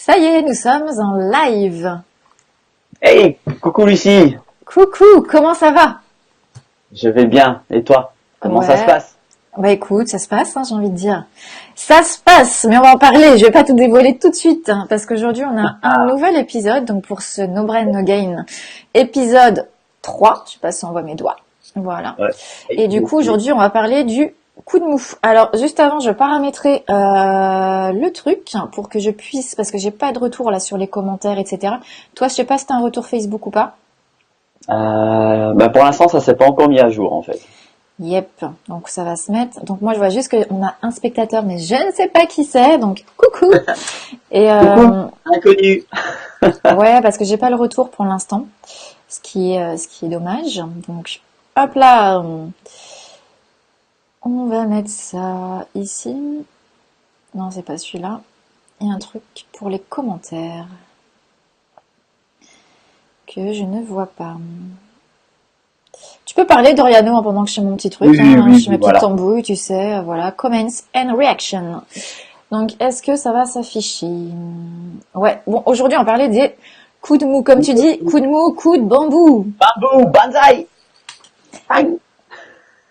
Ça y est, nous sommes en live. Hey, coucou Lucie, Coucou, comment ça va? je vais bien. Et toi, comment ça se Ouais, passe? bah écoute, ça se passe, hein, j'ai envie de dire. Ça se passe, mais on va en parler. Je vais pas tout dévoiler tout de suite, hein, parce qu'aujourd'hui on a un nouvel épisode, donc pour ce No Brain No Gain, épisode 3. Je sais pas si on voit mes doigts. Voilà. Ouais. Et du coup, aujourd'hui, on va parler du coup de mou. Alors, juste avant, je paramétrer le truc pour que je puisse, parce que j'ai pas de retour là sur les commentaires, etc. Toi, je sais pas si t'as un retour Facebook ou pas. Pour l'instant, ça s'est pas encore mis à jour en fait. Yep, donc ça va se mettre. Donc moi, je vois juste qu'on a un spectateur, mais je ne sais pas qui c'est, donc coucou. Et Coucou, inconnu. ouais, parce que j'ai pas le retour pour l'instant, ce qui est dommage. Donc, hop là, on va mettre ça ici. Non, c'est pas celui-là. Il y a un truc pour les commentaires que je ne vois pas. Tu peux parler, Doriano, pendant que je fais mon petit truc. Oui, oui, Hein, oui, je fais ma petite voilà. tambouille, tu sais. Voilà, comments and reaction. Donc, est-ce que ça va s'afficher? Ouais, bon, aujourd'hui, on parlait des coups de mou. Comme tu dis, coup de mou, coup de bambou. Bambou, banzai. Bang.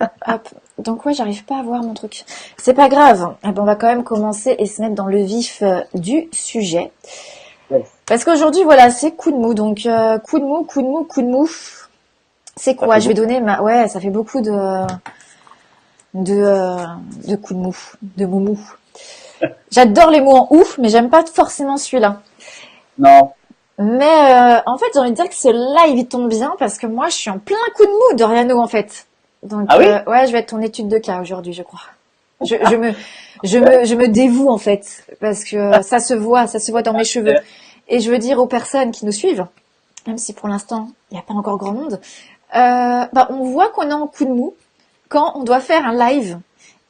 Hop. Donc, ouais, j'arrive pas à voir mon truc. C'est pas grave. Eh ben, on va quand même commencer et se mettre dans le vif du sujet. Yes. Parce qu'aujourd'hui, voilà, c'est coup de mou. Donc, coup de mou, coup de mou, coup de mou. C'est Ça quoi? fait Je vais beaucoup. donner ma... Ouais, ça fait beaucoup de coups de mou, de moumou. J'adore les mots en ouf, mais j'aime pas forcément celui-là. Non. Mais en fait, j'ai envie de dire que ce live, il tombe bien parce que moi, je suis en plein coup de mou, Doriano, en fait. Donc, Ah oui? ouais, je vais être ton étude de cas aujourd'hui, je crois. Je me dévoue, en fait, parce que ça se voit dans mes cheveux. Et je veux dire aux personnes qui nous suivent, même si pour l'instant, il n'y a pas encore grand monde, on voit qu'on est en coup de mou quand on doit faire un live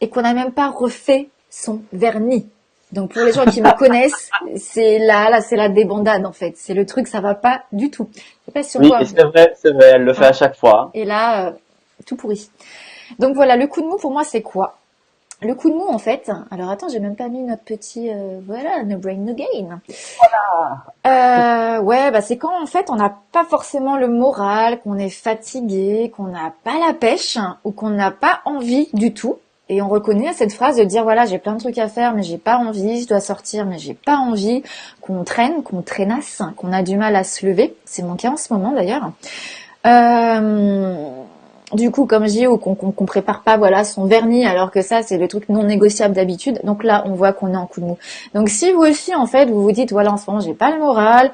et qu'on n'a même pas refait son vernis. Donc pour les gens qui me connaissent, c'est là, c'est la débandade en fait. C'est le truc, ça va pas du tout. Je sais pas si on Oui, voit. et c'est vrai, elle le fait Hein. à chaque fois. Et là, tout pourri. Donc voilà, le coup de mou pour moi c'est quoi? Le coup de mou en fait. Alors attends, j'ai même pas mis notre petit, voilà, no brain no gain. Ouais, c'est quand en fait on n'a pas forcément le moral, qu'on est fatigué, qu'on n'a pas la pêche ou qu'on n'a pas envie du tout. Et on reconnaît cette phrase de dire voilà, j'ai plein de trucs à faire mais j'ai pas envie, je dois sortir mais j'ai pas envie, qu'on traîne, qu'on traînasse, qu'on a du mal à se lever. C'est mon cas en ce moment d'ailleurs. Du coup, comme je dis, ou qu'on prépare pas voilà son vernis, alors que ça c'est le truc non négociable d'habitude. Donc là, on voit qu'on est en coup de mou. Donc si vous aussi en fait vous vous dites voilà en ce moment j'ai pas le moral,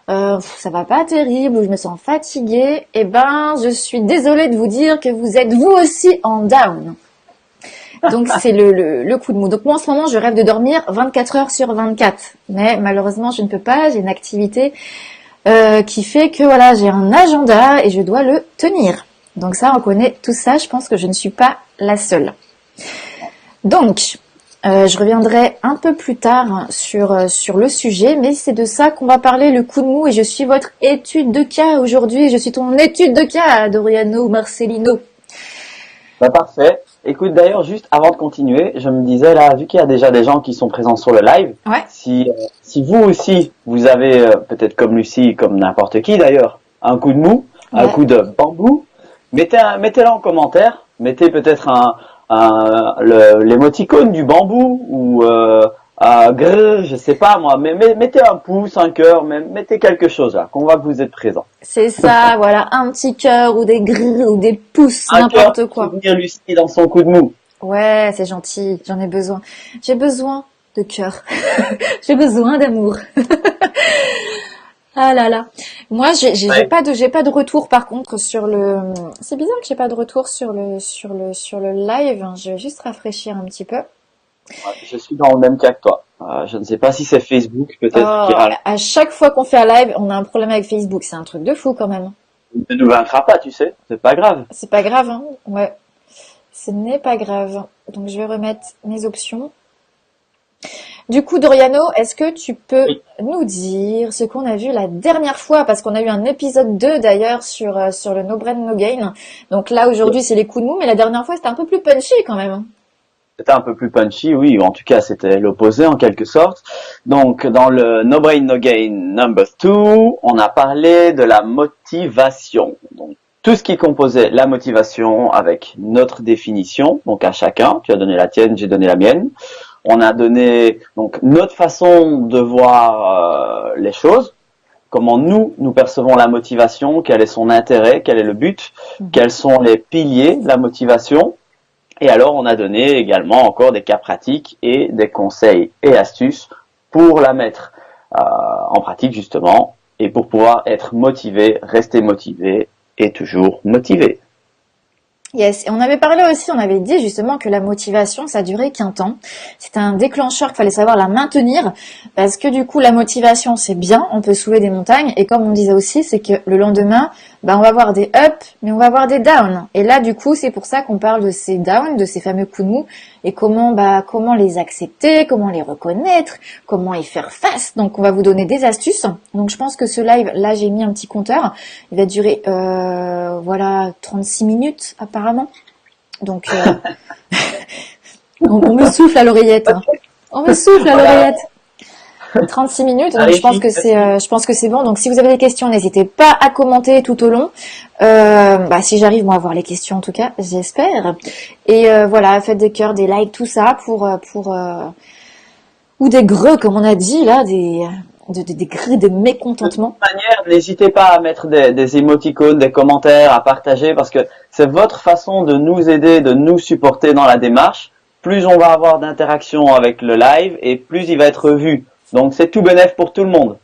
ça va pas terrible, ou je me sens fatiguée, eh ben je suis désolée de vous dire que vous êtes vous aussi en down. Donc c'est le coup de mou. Donc moi en ce moment je rêve de dormir 24 heures sur 24, mais malheureusement je ne peux pas. J'ai une activité qui fait que voilà j'ai un agenda et je dois le tenir. Donc ça, on connaît tout ça. Je pense que je ne suis pas la seule. Donc, je reviendrai un peu plus tard sur le sujet, mais c'est de ça qu'on va parler, le coup de mou. Et je suis votre étude de cas aujourd'hui. Je suis ton étude de cas, Doriano Marcelino. Bah parfait. Écoute, d'ailleurs, juste avant de continuer, je me disais là, vu qu'il y a déjà des gens qui sont présents sur le live, Ouais. si vous aussi, vous avez peut-être comme Lucie, comme n'importe qui d'ailleurs, un coup de mou, un Ouais. coup de bambou, mettez-le en commentaire, mettez peut-être l'émoticône du bambou ou je sais pas moi, mais mettez un pouce, un cœur, mettez quelque chose là, qu'on voit que vous êtes présent. C'est ça, voilà, un petit cœur ou des grilles ou des pouces, Un cœur n'importe pour quoi. soutenir Lucie dans son coup de mou. Ouais, c'est gentil, j'en ai besoin. J'ai besoin de cœur. J'ai besoin d'amour. Ah là là. Moi, j'ai Ouais. j'ai pas de retour par contre sur le. C'est bizarre que j'ai pas de retour sur le live. Je vais juste rafraîchir un petit peu. Je suis dans le même cas que toi. Je ne sais pas si c'est Facebook Oh, peut-être qui râle. à chaque fois qu'on fait un live, on a un problème avec Facebook. C'est un truc de fou quand même. Ne nous vaincra pas, tu sais. C'est pas grave. C'est pas grave, hein. Ouais. Ce n'est pas grave. Donc je vais remettre mes options. Du coup, Doriano, est-ce que tu peux Oui. nous dire ce qu'on a vu la dernière fois? Parce qu'on a eu un épisode 2 d'ailleurs sur le No Brain No Gain. Donc là, aujourd'hui, c'est les coups de mou, mais la dernière fois, c'était un peu plus punchy quand même. C'était un peu plus punchy, oui, ou en tout cas c'était l'opposé en quelque sorte. Donc, dans le No Brain No Gain number 2, on a parlé de la motivation. Donc, tout ce qui composait la motivation avec notre définition, donc à chacun, tu as donné la tienne, j'ai donné la mienne. On a donné donc notre façon de voir les choses, comment nous percevons la motivation, quel est son intérêt, quel est le but, quels sont les piliers de la motivation. Et alors, on a donné également encore des cas pratiques et des conseils et astuces pour la mettre en pratique justement et pour pouvoir être motivé, rester motivé et toujours motivé. Yes, et on avait parlé aussi, on avait dit justement que la motivation, ça durait qu'un temps. C'était un déclencheur qu'il fallait savoir la maintenir, parce que du coup, la motivation, c'est bien, on peut soulever des montagnes, et comme on disait aussi, c'est que le lendemain, on va avoir des ups, mais on va avoir des downs. Et là, du coup, c'est pour ça qu'on parle de ces downs, de ces fameux coups de mou, et comment les accepter, comment les reconnaître, comment y faire face. Donc, on va vous donner des astuces. Donc, je pense que ce live, là, j'ai mis un petit compteur. Il va durer, 36 minutes, apparemment. Donc, on me souffle à l'oreillette. Hein. On me souffle à l'oreillette. 36 minutes, donc je pense que c'est bon. Donc si vous avez des questions, n'hésitez pas à commenter tout au long. Si j'arrive moi à voir les questions en tout cas, j'espère. Et voilà, faites des cœurs, des likes, tout ça pour ou des greux comme on a dit là, des cris de mécontentement. De toute manière, n'hésitez pas à mettre des émoticônes, des commentaires, à partager parce que c'est votre façon de nous aider, de nous supporter dans la démarche. Plus on va avoir d'interaction avec le live et plus il va être vu. Donc c'est tout bénef pour tout le monde.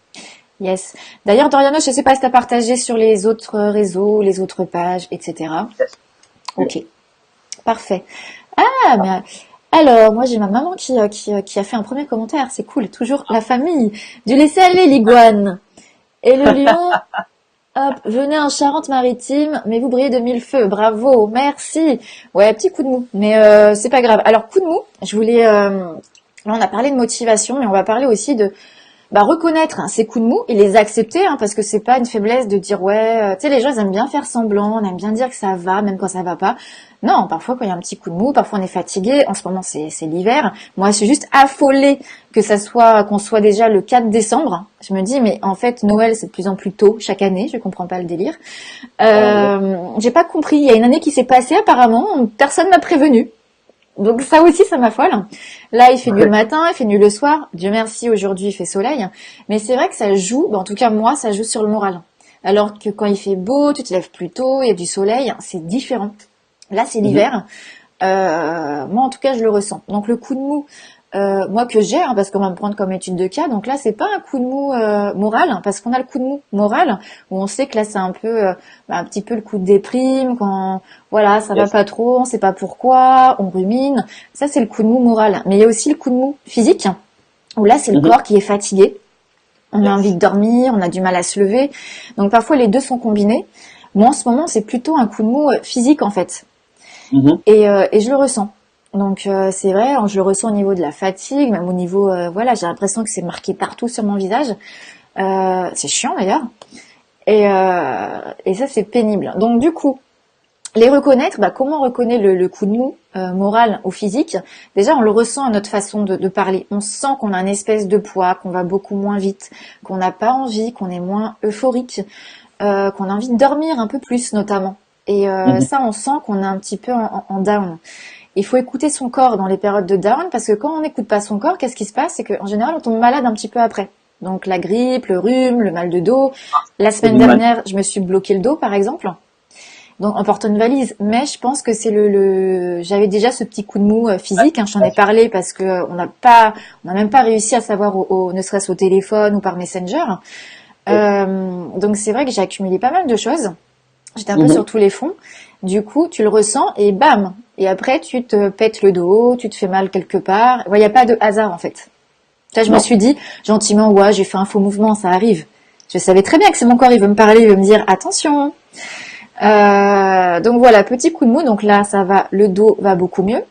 Yes. D'ailleurs, Doriano, je ne sais pas si tu as partagé sur les autres réseaux, les autres pages, etc. Yes. Ok. Parfait. Ah, mais alors, moi j'ai ma maman qui a fait un premier commentaire. C'est cool. Toujours la famille. Du laisser aller, l'iguane. Et le lion, hop, venez en Charente-Maritime, mais vous brillez de mille feux. Bravo, merci. Ouais, petit coup de mou. Mais c'est pas grave. Alors, coup de mou, je voulais... Là, on a parlé de motivation, mais on va parler aussi de reconnaître ces coups de mou et les accepter, parce que c'est pas une faiblesse de dire ouais, tu sais, les gens ils aiment bien faire semblant, on aime bien dire que ça va, même quand ça va pas. Non, parfois quand il y a un petit coup de mou, parfois on est fatigué. En ce moment c'est l'hiver. Moi, je suis juste affolée qu'on soit déjà le 4 décembre. Je me dis mais en fait Noël c'est de plus en plus tôt chaque année. Je comprends pas le délire. J'ai pas compris. Il y a une année qui s'est passée apparemment, personne m'a prévenu. Donc ça aussi, ça m'affole. Là, il fait nuit le matin, il fait nuit le soir. Dieu merci, aujourd'hui, il fait soleil. Mais c'est vrai que ça joue, en tout cas moi, ça joue sur le moral. Alors que quand il fait beau, tu te lèves plus tôt, il y a du soleil, c'est différent. Là, c'est l'hiver. Moi, en tout cas, je le ressens. Donc le coup de mou, moi que j'ai, parce qu'on va me prendre comme étude de cas. Donc là, c'est pas un coup de mou moral, parce qu'on a le coup de mou moral où on sait que là, c'est un peu, un petit peu le coup de déprime quand, voilà, ça va pas trop, on sait pas pourquoi, on rumine. Ça, c'est le coup de mou moral. Mais il y a aussi le coup de mou physique où là, c'est le corps qui est fatigué. On a envie de dormir, on a du mal à se lever. Donc parfois, les deux sont combinés. Moi, en ce moment, c'est plutôt un coup de mou physique en fait. Et je le ressens. Donc c'est vrai, je le ressens au niveau de la fatigue, même au niveau, j'ai l'impression que c'est marqué partout sur mon visage. C'est chiant d'ailleurs. Et ça c'est pénible. Donc du coup, les reconnaître, comment on reconnaît le coup de mou moral ou physique? Déjà, on le ressent à notre façon de parler. On sent qu'on a une espèce de poids, qu'on va beaucoup moins vite, qu'on n'a pas envie, qu'on est moins euphorique, qu'on a envie de dormir un peu plus notamment. Et ça, on sent qu'on est un petit peu en down. Il faut écouter son corps dans les périodes de down, parce que quand on n'écoute pas son corps, qu'est-ce qui se passe? C'est qu'en général, on tombe malade un petit peu après. Donc la grippe, le rhume, le mal de dos. La semaine dernière, je me suis bloqué le dos, par exemple. Donc en portant une valise. Mais je pense que c'est j'avais déjà ce petit coup de mou physique. J'en ai parlé parce que on n'a même pas réussi à savoir ne serait-ce au téléphone ou par Messenger. Donc c'est vrai que j'ai accumulé pas mal de choses. J'étais un peu sur tous les fonds. Du coup, tu le ressens et bam. Et après, tu te pètes le dos, tu te fais mal quelque part. Il n'y a pas de hasard, en fait. Là, je me suis dit, gentiment, ouais, j'ai fait un faux mouvement, ça arrive. Je savais très bien que c'est mon corps, il veut me parler, il veut me dire, attention. Donc voilà, petit coup de mou. Donc là, ça va, le dos va beaucoup mieux.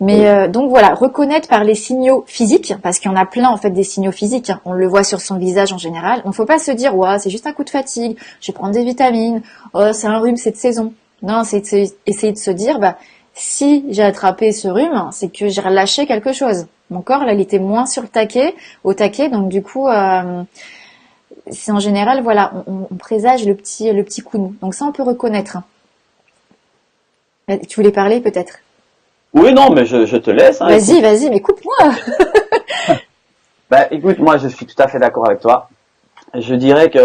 Mais donc voilà, reconnaître par les signaux physiques, parce qu'il y en a plein en fait des signaux physiques, on le voit sur son visage en général. Donc faut pas se dire ouais, c'est juste un coup de fatigue, je vais prendre des vitamines, oh c'est un rhume, c'est de saison. Non, c'est essayer de se dire si j'ai attrapé ce rhume, c'est que j'ai relâché quelque chose. Mon corps, là, il était moins sur au taquet, donc du coup, c'est en général, voilà, on présage le petit coup de mou. Donc ça, on peut reconnaître, hein. Tu voulais parler peut-être? Oui, non, mais je te laisse, hein, Vas-y, écoute. vas-y, mais coupe-moi. Bah, écoute, moi, je suis tout à fait d'accord avec toi. Je dirais que,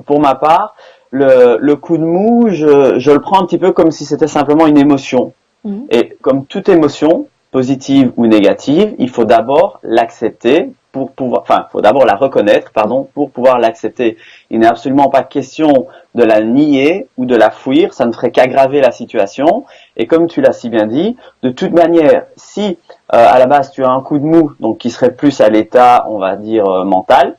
pour ma part, le coup de mou, je le prends un petit peu comme si c'était simplement une émotion. Mhm. Et comme toute émotion, positive ou négative, il faut d'abord l'accepter pour pouvoir, enfin, il faut d'abord la reconnaître, pardon, pour pouvoir l'accepter. Il n'est absolument pas question de la nier ou de la fuir, ça ne ferait qu'aggraver la situation. Et comme tu l'as si bien dit, de toute manière, si à la base tu as un coup de mou, donc qui serait plus à l'état, on va dire, mental,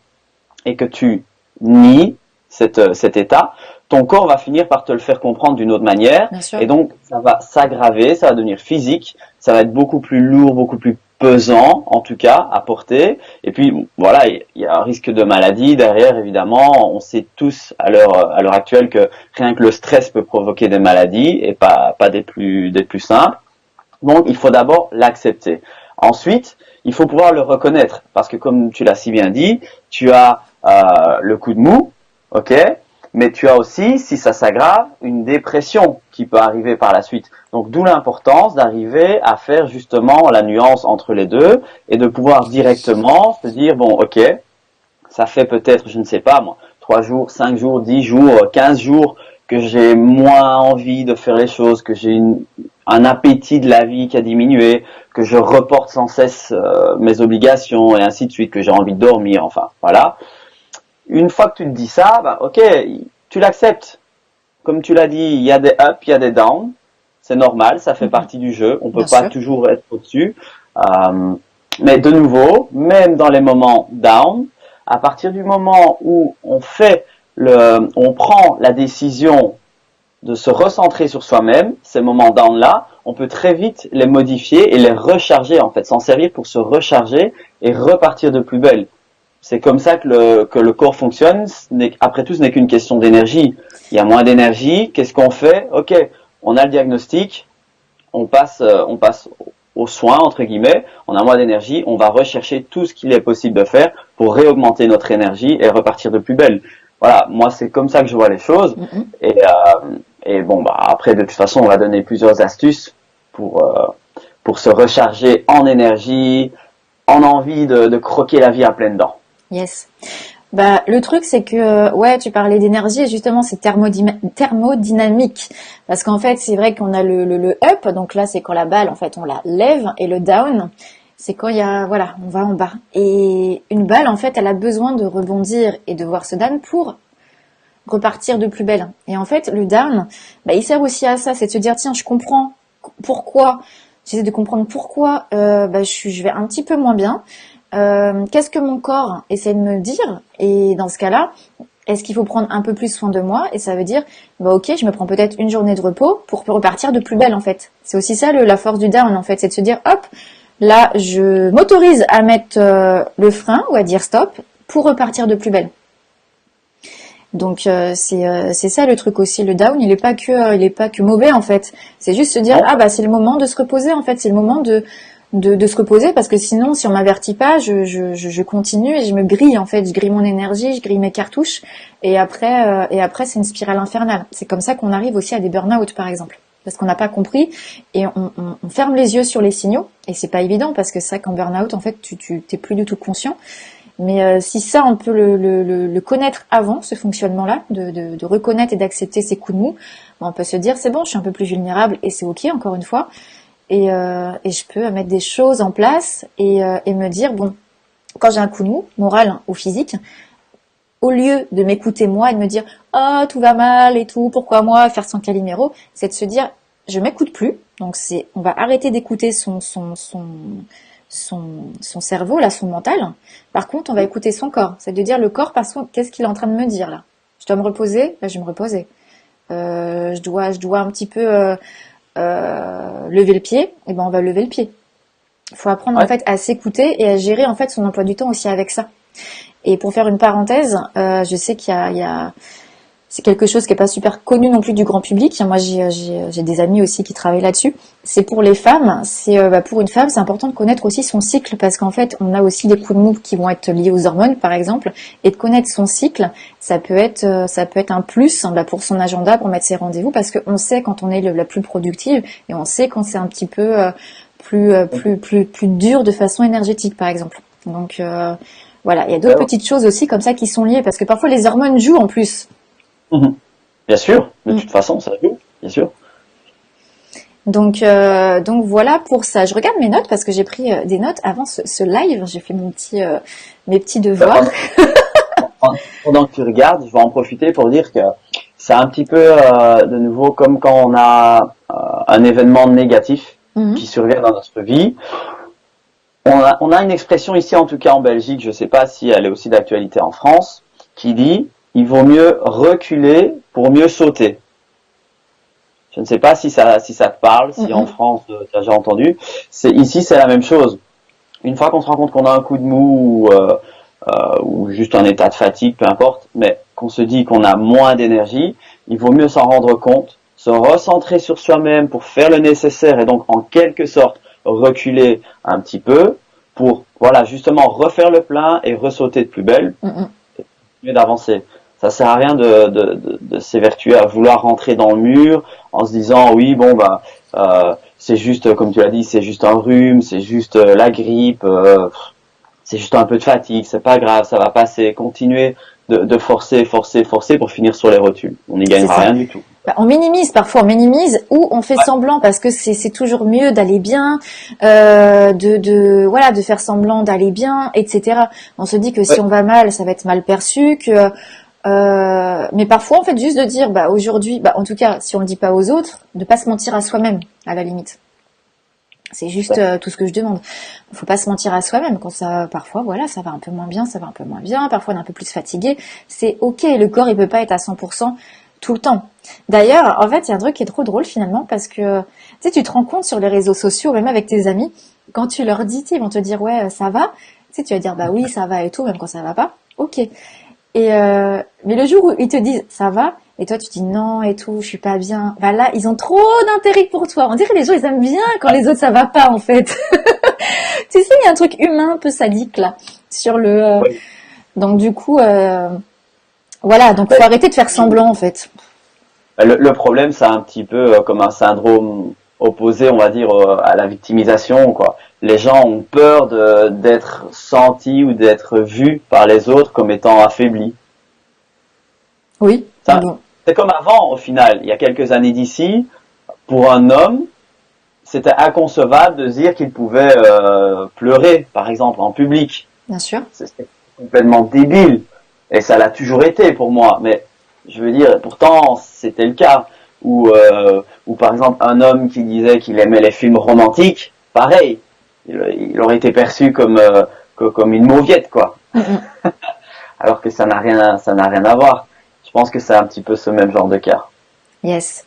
et que tu nies cet état, ton corps va finir par te le faire comprendre d'une autre manière, Bien sûr. et donc ça va s'aggraver, ça va devenir physique, ça va être beaucoup plus lourd, beaucoup plus pesant, en tout cas, à porter. Et puis, voilà, il y a un risque de maladie derrière, évidemment. On sait tous à l'heure actuelle que rien que le stress peut provoquer des maladies, et pas des plus simples. Donc, il faut d'abord l'accepter. Ensuite, il faut pouvoir le reconnaître, parce que comme tu l'as si bien dit, tu as le coup de mou, ok, mais tu as aussi, si ça s'aggrave, une dépression qui peut arriver par la suite. Donc, d'où l'importance d'arriver à faire justement la nuance entre les deux et de pouvoir directement se dire, bon, ok, ça fait peut-être, je ne sais pas moi, 3 jours, 5 jours, 10 jours, 15 jours que j'ai moins envie de faire les choses, que j'ai un appétit de la vie qui a diminué, que je reporte sans cesse mes obligations et ainsi de suite, que j'ai envie de dormir, enfin, voilà. Une fois que tu te dis ça, bah, ok, tu l'acceptes. Comme tu l'as dit, il y a des ups, il y a des downs. C'est normal, ça fait Mhm. partie du jeu. On peut Bien pas sûr. toujours être au-dessus. Euh, mais de nouveau, même dans les moments down, à partir du moment où on prend la décision de se recentrer sur soi-même, ces moments down-là, on peut très vite les modifier et les recharger, en fait, s'en servir pour se recharger et repartir de plus belle. C'est comme ça que le corps fonctionne. Après tout, ce n'est qu'une question d'énergie. Il y a moins d'énergie. Qu'est-ce qu'on fait? Ok, on a le diagnostic. On passe aux soins, entre guillemets. On a moins d'énergie. On va rechercher tout ce qu'il est possible de faire pour réaugmenter notre énergie et repartir de plus belle. Voilà, moi, c'est comme ça que je vois les choses. Mhm. Et bon, bah, après, de toute façon, on va donner plusieurs astuces pour se recharger en énergie, en envie de croquer la vie à pleines dents. Yes. Bah, le truc, c'est que, ouais, tu parlais d'énergie et justement, c'est thermodynamique. Parce qu'en fait, c'est vrai qu'on a le up, donc là, c'est quand la balle, en fait, on la lève, et le down, c'est quand il y a, voilà, on va en bas. Et une balle, en fait, elle a besoin de rebondir et de voir ce down pour repartir de plus belle. Et en fait, le down, bah, il sert aussi à ça, c'est de se dire, tiens, je comprends pourquoi, j'essaie de comprendre pourquoi bah, je vais un petit peu moins bien. Qu'est-ce que mon corps essaie de me dire? Et dans ce cas-là, est-ce qu'il faut prendre un peu plus soin de moi? Et ça veut dire, bah ok, je me prends peut-être une journée de repos pour repartir de plus belle en fait. C'est aussi ça la force du down en fait, c'est de se dire, hop, là, je m'autorise à mettre le frein ou à dire stop pour repartir de plus belle. Donc c'est ça le truc aussi. Le down, il est pas que mauvais en fait. C'est juste se dire Non, ah bah c'est le moment de se reposer en fait. C'est le moment de se reposer parce que sinon si on m'avertit pas, je continue et je me grille en fait. Je grille mon énergie, je grille mes cartouches et après c'est une spirale infernale. C'est comme ça qu'on arrive aussi à des burn-out par exemple. Parce qu'on n'a pas compris et on ferme les yeux sur les signaux et c'est pas évident parce que c'est vrai qu'en burn-out en fait tu t'es plus du tout conscient. Mais si ça, on peut le connaître avant, ce fonctionnement-là, de reconnaître et d'accepter ces coups de mou, ben, on peut se dire, c'est bon, je suis un peu plus vulnérable et c'est ok, encore une fois. Et je peux mettre des choses en place et me dire, bon, quand j'ai un coup de mou, moral ou physique, au lieu de m'écouter moi et de me dire, oh, tout va mal et tout, pourquoi moi, faire son Calimero, c'est de se dire, je m'écoute plus. Donc on va arrêter d'écouter son cerveau, là, son mental. Par contre, on va écouter son corps. C'est de dire le corps, qu'est-ce qu'il est en train de me dire là? Je dois me reposer, ben, je vais me reposer. Je dois un petit peu lever le pied, et ben on va lever le pied. Il faut apprendre en ouais. fait à s'écouter et à gérer en fait son emploi du temps aussi avec ça. Et pour faire une parenthèse, je sais qu'il y a c'est quelque chose qui est pas super connu non plus du grand public. Moi, j'ai des amis aussi qui travaillent là-dessus. C'est pour les femmes. Pour une femme, c'est important de connaître aussi son cycle parce qu'en fait, on a aussi des coups de mou qui vont être liés aux hormones, par exemple, et de connaître son cycle, ça peut être un plus pour son agenda, pour mettre ses rendez-vous, parce qu'on sait quand on est la plus productive et on sait quand c'est un petit peu plus dur de façon énergétique, par exemple. Donc voilà, il y a d'autres petites choses aussi comme ça qui sont liées parce que parfois les hormones jouent en plus. Bien sûr, de toute façon, ça joue, bien sûr. Donc voilà pour ça. Je regarde mes notes parce que j'ai pris des notes avant ce live. J'ai fait mes petits devoirs. Pendant que tu regardes, je vais en profiter pour dire que c'est un petit peu de nouveau comme quand on a un événement négatif qui survient dans notre vie. On a une expression ici, en tout cas en Belgique, je ne sais pas si elle est aussi d'actualité en France, qui dit « il vaut mieux reculer pour mieux sauter ». Je ne sais pas si ça te parle, si en France tu as déjà entendu. Ici, c'est la même chose. Une fois qu'on se rend compte qu'on a un coup de mou ou juste un état de fatigue, peu importe, mais qu'on se dit qu'on a moins d'énergie, il vaut mieux s'en rendre compte, se recentrer sur soi-même pour faire le nécessaire et donc en quelque sorte reculer un petit peu pour justement refaire le plein et ressauter de plus belle et mieux d'avancer. Ça sert à rien de s'évertuer à vouloir rentrer dans le mur en se disant oui c'est juste comme tu l'as dit, c'est juste un rhume, c'est juste la grippe, c'est juste un peu de fatigue, c'est pas grave, ça va passer. Continuer de forcer pour finir sur les rotules. On n'y gagnera rien du tout. On minimise parfois, ou on fait semblant parce que c'est toujours mieux d'aller bien, de faire semblant d'aller bien, etc. On se dit que si on va mal, ça va être mal perçu, mais parfois en fait juste de dire aujourd'hui, en tout cas si on le dit pas aux autres, de pas se mentir à soi-même à la limite. C'est juste tout ce que je demande. Faut pas se mentir à soi-même quand parfois ça va un peu moins bien, parfois on est un peu plus fatigué. C'est ok, le corps il peut pas être à 100% tout le temps. D'ailleurs, en fait, il y a un truc qui est trop drôle finalement parce que tu te rends compte sur les réseaux sociaux, même avec tes amis, quand tu leur dis, ils vont te dire ouais ça va, tu vas dire oui ça va et tout, même quand ça va pas. Ok. Mais le jour où ils te disent ça va et toi tu dis non et tout, je suis pas bien, là ils ont trop d'intérêt pour toi. On dirait que les gens ils aiment bien quand les autres ça va pas en fait. Tu sais, il y a un truc humain un peu sadique là sur le. Donc du coup, donc faut arrêter de faire semblant en fait. Le problème, c'est un petit peu comme un syndrome opposé, on va dire, à la victimisation, quoi. Les gens ont peur d'être sentis ou d'être vus par les autres comme étant affaiblis. Oui. C'est comme avant, au final. Il y a quelques années d'ici, pour un homme, c'était inconcevable de dire qu'il pouvait pleurer, par exemple, en public. Bien sûr. C'était complètement débile. Et ça l'a toujours été pour moi. Mais je veux dire, pourtant, c'était le cas. Ou par exemple, un homme qui disait qu'il aimait les films romantiques, pareil. Il aurait été perçu comme une mauviette, quoi. Alors que ça n'a rien à voir. Je pense que c'est un petit peu ce même genre de cas. Yes.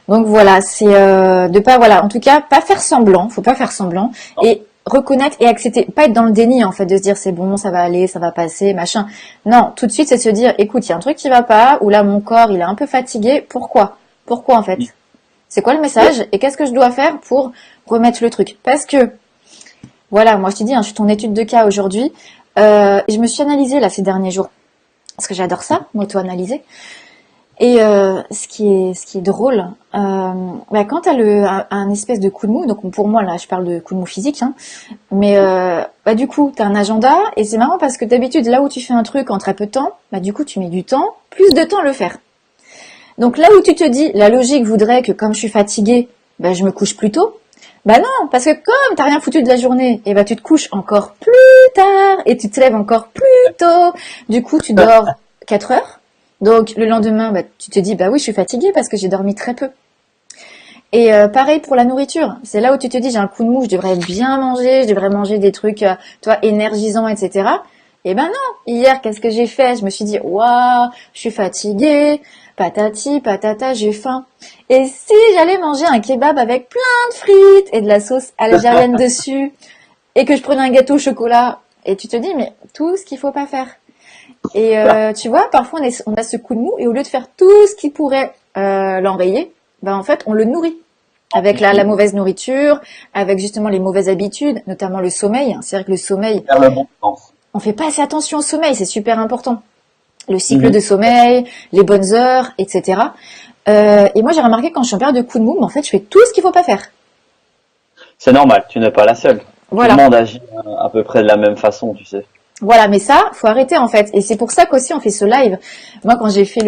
Donc voilà, c'est de pas en tout cas pas faire semblant, faut pas faire semblant et reconnaître et accepter, pas être dans le déni en fait de se dire c'est bon, ça va aller, ça va passer, machin. Non, tout de suite c'est se dire écoute, il y a un truc qui va pas ou là mon corps, il est un peu fatigué, pourquoi en fait? C'est quoi le message et qu'est-ce que je dois faire pour remettre le truc? Parce que moi je te dis je suis ton étude de cas aujourd'hui et je me suis analysée là ces derniers jours parce que j'adore ça, m'auto-analyser. Et ce qui est drôle, quand tu as un espèce de coup de mou, donc pour moi là je parle de coup de mou physique, mais du coup tu as un agenda et c'est marrant parce que d'habitude là où tu fais un truc en très peu de temps, du coup tu mets du temps, plus de temps à le faire. Donc là où tu te dis, la logique voudrait que comme je suis fatiguée, je me couche plus tôt. Non, parce que comme t'as rien foutu de la journée, et tu te couches encore plus tard et tu te lèves encore plus tôt. Du coup tu dors 4 heures. Donc le lendemain, tu te dis oui, je suis fatiguée parce que j'ai dormi très peu. Et pareil pour la nourriture. C'est là où tu te dis j'ai un coup de mou, je devrais bien manger, je devrais manger des trucs énergisants, etc. Et non, hier qu'est-ce que j'ai fait? Je me suis dit waouh, je suis fatiguée, patati patata, j'ai faim. Et si j'allais manger un kebab avec plein de frites et de la sauce algérienne dessus et que je prenais un gâteau au chocolat et tu te dis mais tout ce qu'il faut pas faire. Et tu vois, parfois on a ce coup de mou et au lieu de faire tout ce qui pourrait l'enrayer, ben en fait on le nourrit avec la mauvaise nourriture, avec justement les mauvaises habitudes, notamment le sommeil. C'est vrai que le sommeil, Faire le bon sens. on fait pas assez attention au sommeil, c'est super important. Le cycle Mhm. de sommeil, les bonnes heures, etc. Et moi j'ai remarqué quand je suis en période de coup de mou, mais en fait je fais tout ce qu'il faut pas faire. C'est normal, tu n'es pas la seule. Tout le Voilà. monde agit à peu près de la même façon, tu sais. Voilà, mais ça, faut arrêter en fait. Et c'est pour ça qu'aussi on fait ce live. Moi, quand j'ai fait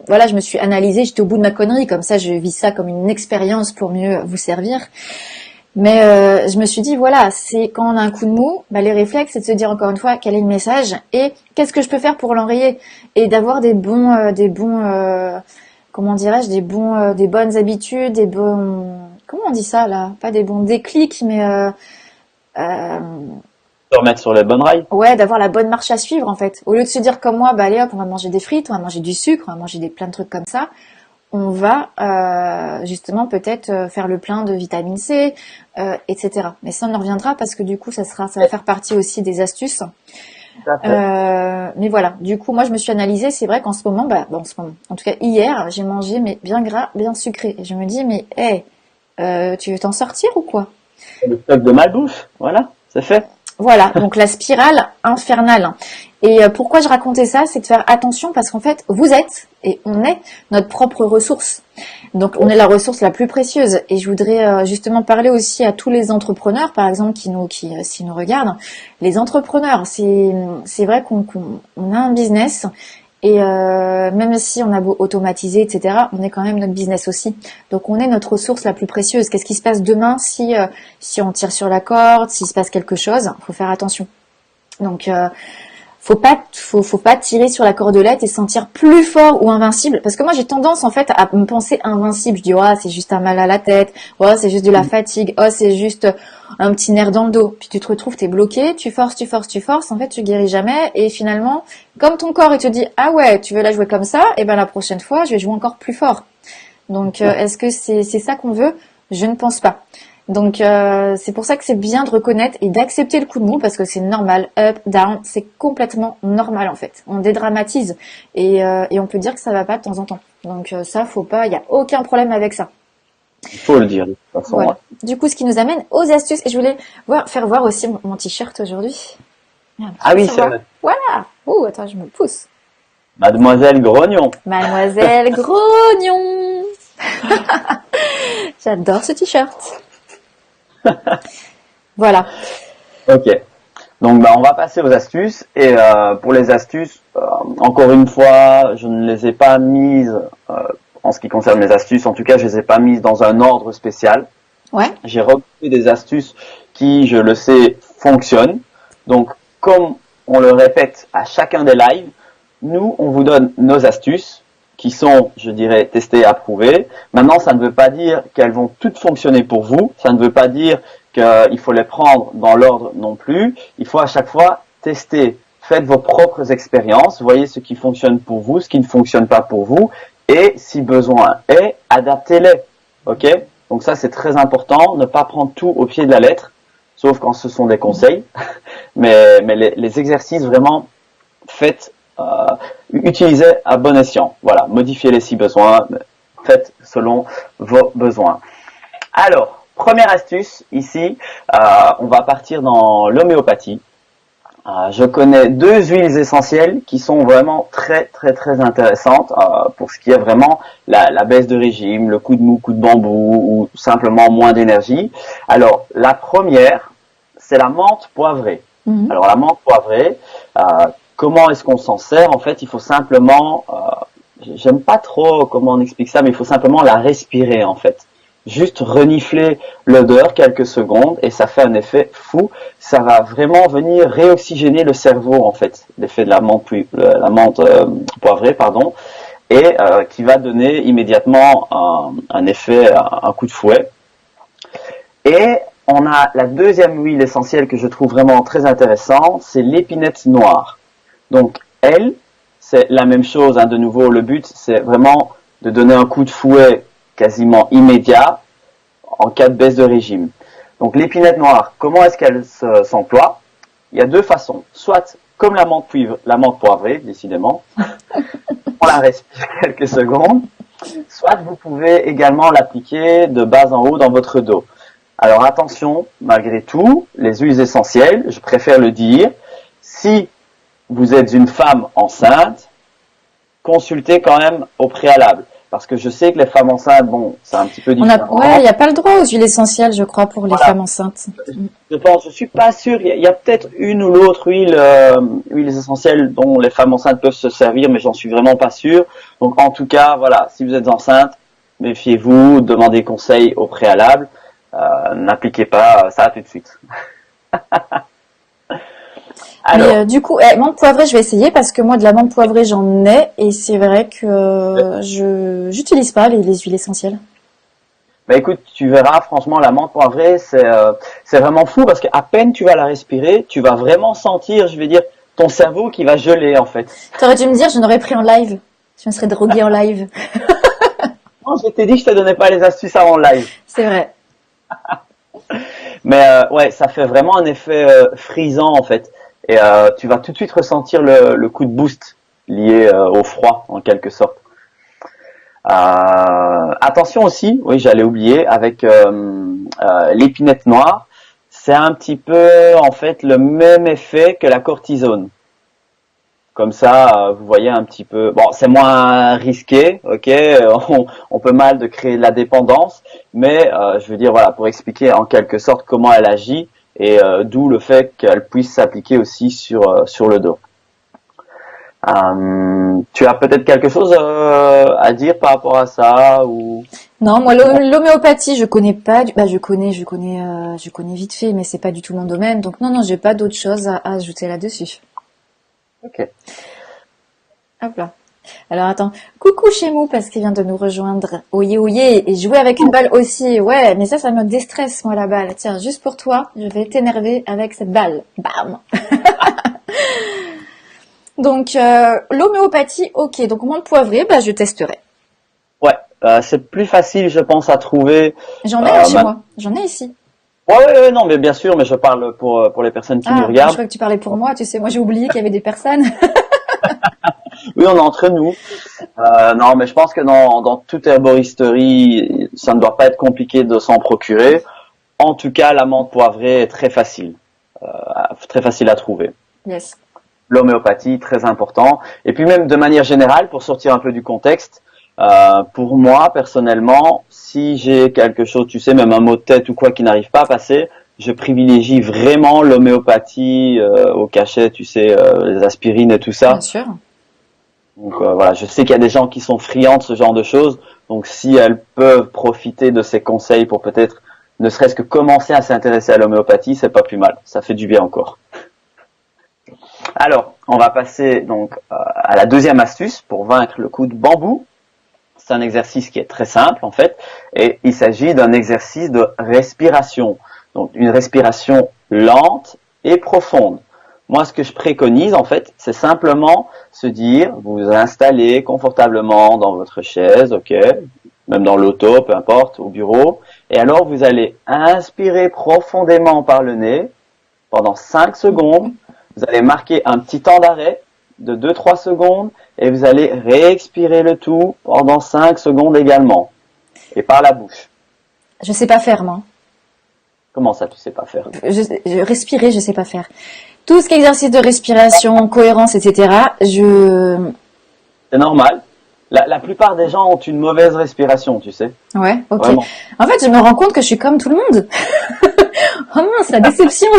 voilà, je me suis analysée, j'étais au bout de ma connerie, comme ça, je vis ça comme une expérience pour mieux vous servir. Mais je me suis dit, voilà, c'est quand on a un coup de mou, bah, les réflexes, c'est de se dire encore une fois quel est le message et qu'est-ce que je peux faire pour l'enrayer et d'avoir comment dirais-je, des bonnes habitudes, comment on dit ça là? Pas des bons déclics, mais euh, Se remettre sur les bonnes rails. ouais, d'avoir la bonne marche à suivre en fait. Au lieu de se dire comme moi, bah allez hop, on va manger des frites, on va manger du sucre, on va manger plein de trucs comme ça, on va justement peut-être faire le plein de vitamine C, etc. Mais ça on en reviendra parce que du coup ça va faire partie aussi des astuces. Tout à fait. Mais voilà, du coup moi je me suis analysée, c'est vrai qu'en ce moment, en tout cas hier, j'ai mangé mais bien gras, bien sucré. Et je me dis mais hey, tu veux t'en sortir ou quoi? Le stock de malbouffe, voilà, c'est fait. Voilà, donc la spirale infernale. Et pourquoi je racontais ça, c'est de faire attention parce qu'en fait, vous êtes et on est notre propre ressource. Donc on est la ressource la plus précieuse. Et je voudrais justement parler aussi à tous les entrepreneurs, par exemple, s'ils nous regardent. Les entrepreneurs, c'est vrai qu'on a un business. Et même si on a beau automatiser, etc., on est quand même notre business aussi. Donc on est notre ressource la plus précieuse. Qu'est-ce qui se passe demain si on tire sur la corde, s'il se passe quelque chose? Faut faire attention. Donc faut pas tirer sur la cordelette et se sentir plus fort ou invincible. Parce que moi j'ai tendance en fait à me penser invincible. Je dis oh c'est juste un mal à la tête, oh c'est juste de la fatigue, oh c'est juste un petit nerf dans le dos. Puis tu te retrouves, t'es bloqué, tu forces, en fait tu guéris jamais. Et finalement, comme ton corps il te dit ah ouais tu veux la jouer comme ça, et ben la prochaine fois je vais jouer encore plus fort. Donc est-ce que c'est ça qu'on veut? Je ne pense pas. Donc c'est pour ça que c'est bien de reconnaître et d'accepter le coup de mou parce que c'est normal, up, down, c'est complètement normal en fait. On dédramatise et on peut dire que ça va pas de temps en temps. Donc ça faut pas, il y a aucun problème avec ça. Il faut le dire, de toute façon. Voilà. Ouais. Du coup, ce qui nous amène aux astuces et je voulais faire voir aussi mon t-shirt aujourd'hui. Merde, Ah oui, ça c'est va. vrai. Voilà. Oh attends, je me pousse. Mademoiselle Grognon. Mademoiselle Grognon. J'adore ce t-shirt. Voilà. Ok. Donc, on va passer aux astuces. Et pour les astuces, encore une fois, je ne les ai pas mises, en ce qui concerne mes astuces, en tout cas, je les ai pas mises dans un ordre spécial. Ouais. J'ai regroupé des astuces qui, je le sais, fonctionnent. Donc, comme on le répète à chacun des lives, nous, on vous donne nos astuces qui sont, je dirais, testées et approuvées. Maintenant, ça ne veut pas dire qu'elles vont toutes fonctionner pour vous. Ça ne veut pas dire qu'il faut les prendre dans l'ordre non plus. Il faut à chaque fois tester. Faites vos propres expériences. Voyez ce qui fonctionne pour vous, ce qui ne fonctionne pas pour vous. Et si besoin est, adaptez-les. Ok? Donc ça, c'est très important. Ne pas prendre tout au pied de la lettre, sauf quand ce sont des conseils. Mais les exercices, vraiment, faites, utilisez à bon escient. Voilà, modifiez-les si besoin. Faites selon vos besoins. Alors, première astuce ici, on va partir dans l'homéopathie. Je connais deux huiles essentielles qui sont vraiment très très très intéressantes pour ce qui est vraiment la baisse de régime, le coup de mou, coup de bambou ou simplement moins d'énergie. Alors la première, c'est la menthe poivrée. Mhm. Alors la menthe poivrée, comment est-ce qu'on s'en sert? En fait, il faut simplement, j'aime pas trop comment on explique ça, mais il faut simplement la respirer en fait. Juste renifler l'odeur quelques secondes et ça fait un effet fou. Ça va vraiment venir réoxygéner le cerveau en fait, l'effet de la menthe poivrée, pardon, et qui va donner immédiatement un effet, un coup de fouet. Et on a la deuxième huile essentielle que je trouve vraiment très intéressante, c'est l'épinette noire. Donc elle, c'est la même chose, hein, de nouveau, le but c'est vraiment de donner un coup de fouet quasiment immédiat en cas de baisse de régime. Donc l'épinette noire, comment est-ce qu'elle s'emploie? Il y a deux façons. Soit comme la menthe poivrée, décidément. On la respire quelques secondes. Soit vous pouvez également l'appliquer de bas en haut dans votre dos. Alors attention, malgré tout, les huiles essentielles, je préfère le dire, si vous êtes une femme enceinte, consultez quand même au préalable. Parce que je sais que les femmes enceintes, bon, c'est un petit peu différent. Ouais, il n'y a pas le droit aux huiles essentielles, je crois, pour les femmes enceintes. Je suis pas sûr. Il y a peut-être une ou l'autre huile essentielle dont les femmes enceintes peuvent se servir, mais j'en suis vraiment pas sûr. Donc, en tout cas, voilà, si vous êtes enceinte, méfiez-vous, demandez conseil au préalable. N'appliquez pas ça tout de suite. Alors, mais du coup, menthe poivrée, je vais essayer parce que moi, de la menthe poivrée, j'en ai et c'est vrai que j'utilise pas les huiles essentielles. Bah écoute, tu verras, franchement, la menthe poivrée, c'est vraiment fou parce qu'à peine tu vas la respirer, tu vas vraiment sentir, je vais dire, ton cerveau qui va geler en fait. T'aurais dû me dire, je n'aurais pris en live. Je me serais droguée en live. Non, je t'ai dit que je te donnais pas les astuces avant le live. C'est vrai. Mais ouais, ça fait vraiment un effet frisant en fait. Et tu vas tout de suite ressentir le coup de boost lié au froid en quelque sorte. Attention aussi, oui j'allais oublier, avec l'épinette noire, c'est un petit peu en fait le même effet que la cortisone. Comme ça, vous voyez un petit peu. Bon, c'est moins risqué, ok. On peut mal de créer de la dépendance, mais je veux dire voilà pour expliquer en quelque sorte comment elle agit et d'où le fait qu'elle puisse s'appliquer aussi sur le dos. Tu as peut-être quelque chose à dire par rapport à ça ou? Non, moi l'homéopathie, je connais pas. Je connais vite fait, mais c'est pas du tout mon domaine. Donc non, j'ai pas d'autre chose à ajouter là-dessus. Ok. Hop là. Alors attends, coucou chez Mou parce qu'il vient de nous rejoindre. Oyez, oyez, et jouer avec une balle aussi. Ouais, mais ça me déstresse moi la balle. Tiens, juste pour toi, je vais t'énerver avec cette balle. Bam. Donc l'homéopathie, ok. Donc menthe poivrée, je testerai. Ouais, c'est plus facile, je pense, à trouver. J'en ai chez moi. J'en ai ici. Ouais, non, mais bien sûr, mais je parle pour les personnes qui nous regardent. Je crois que tu parlais pour moi. Tu sais, moi j'ai oublié qu'il y avait des personnes. Oui, on est entre nous. Non, mais je pense que dans toute herboristerie, ça ne doit pas être compliqué de s'en procurer. En tout cas, la menthe poivrée est très facile à trouver. Yes. L'homéopathie, très important. Et puis même de manière générale, pour sortir un peu du contexte, pour moi, personnellement, si j'ai quelque chose, tu sais, même un mot de tête ou quoi qui n'arrive pas à passer, je privilégie vraiment l'homéopathie au cachet, tu sais, les aspirines et tout ça. Bien sûr. Donc voilà, je sais qu'il y a des gens qui sont friands de ce genre de choses, donc si elles peuvent profiter de ces conseils pour peut-être ne serait-ce que commencer à s'intéresser à l'homéopathie, c'est pas plus mal, ça fait du bien encore. Alors, on va passer donc à la deuxième astuce pour vaincre le coup de bambou. C'est un exercice qui est très simple en fait, et il s'agit d'un exercice de respiration. Donc une respiration lente et profonde. Moi, ce que je préconise, en fait, c'est simplement se dire, vous vous installez confortablement dans votre chaise, ok, même dans l'auto, peu importe, au bureau, et alors vous allez inspirer profondément par le nez pendant 5 secondes, vous allez marquer un petit temps d'arrêt de 2-3 secondes, et vous allez réexpirer le tout pendant 5 secondes également, et par la bouche. Je sais pas faire, moi. Comment ça, tu sais pas faire? Respirer, je sais pas faire. Tout ce qui est exercice de respiration, cohérence, etc. C'est normal. La plupart des gens ont une mauvaise respiration, tu sais. Ouais, ok. Vraiment. En fait, je me rends compte que je suis comme tout le monde. Oh mince, la déception.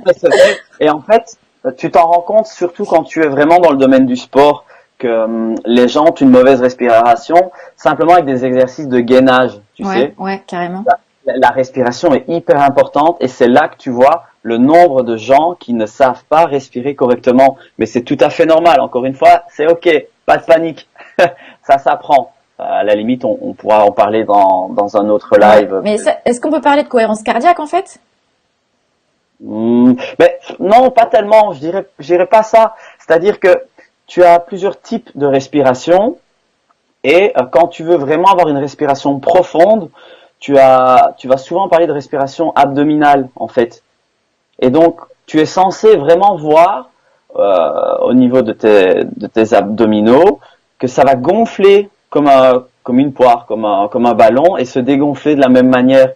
C'est vrai. Et en fait, tu t'en rends compte surtout quand tu es vraiment dans le domaine du sport que les gens ont une mauvaise respiration simplement avec des exercices de gainage, tu sais. Ouais, carrément. La respiration est hyper importante et c'est là que tu vois le nombre de gens qui ne savent pas respirer correctement. Mais c'est tout à fait normal. Encore une fois, c'est ok, pas de panique. Ça s'apprend. À la limite, on pourra en parler dans un autre live. Ouais, mais est-ce qu'on peut parler de cohérence cardiaque en fait? Mais non, pas tellement. Je dirais pas ça. C'est-à-dire que tu as plusieurs types de respiration et quand tu veux vraiment avoir une respiration profonde, tu vas souvent parler de respiration abdominale en fait. Et donc, tu es censé vraiment voir au niveau de tes abdominaux que ça va gonfler comme une poire, comme un ballon et se dégonfler de la même manière.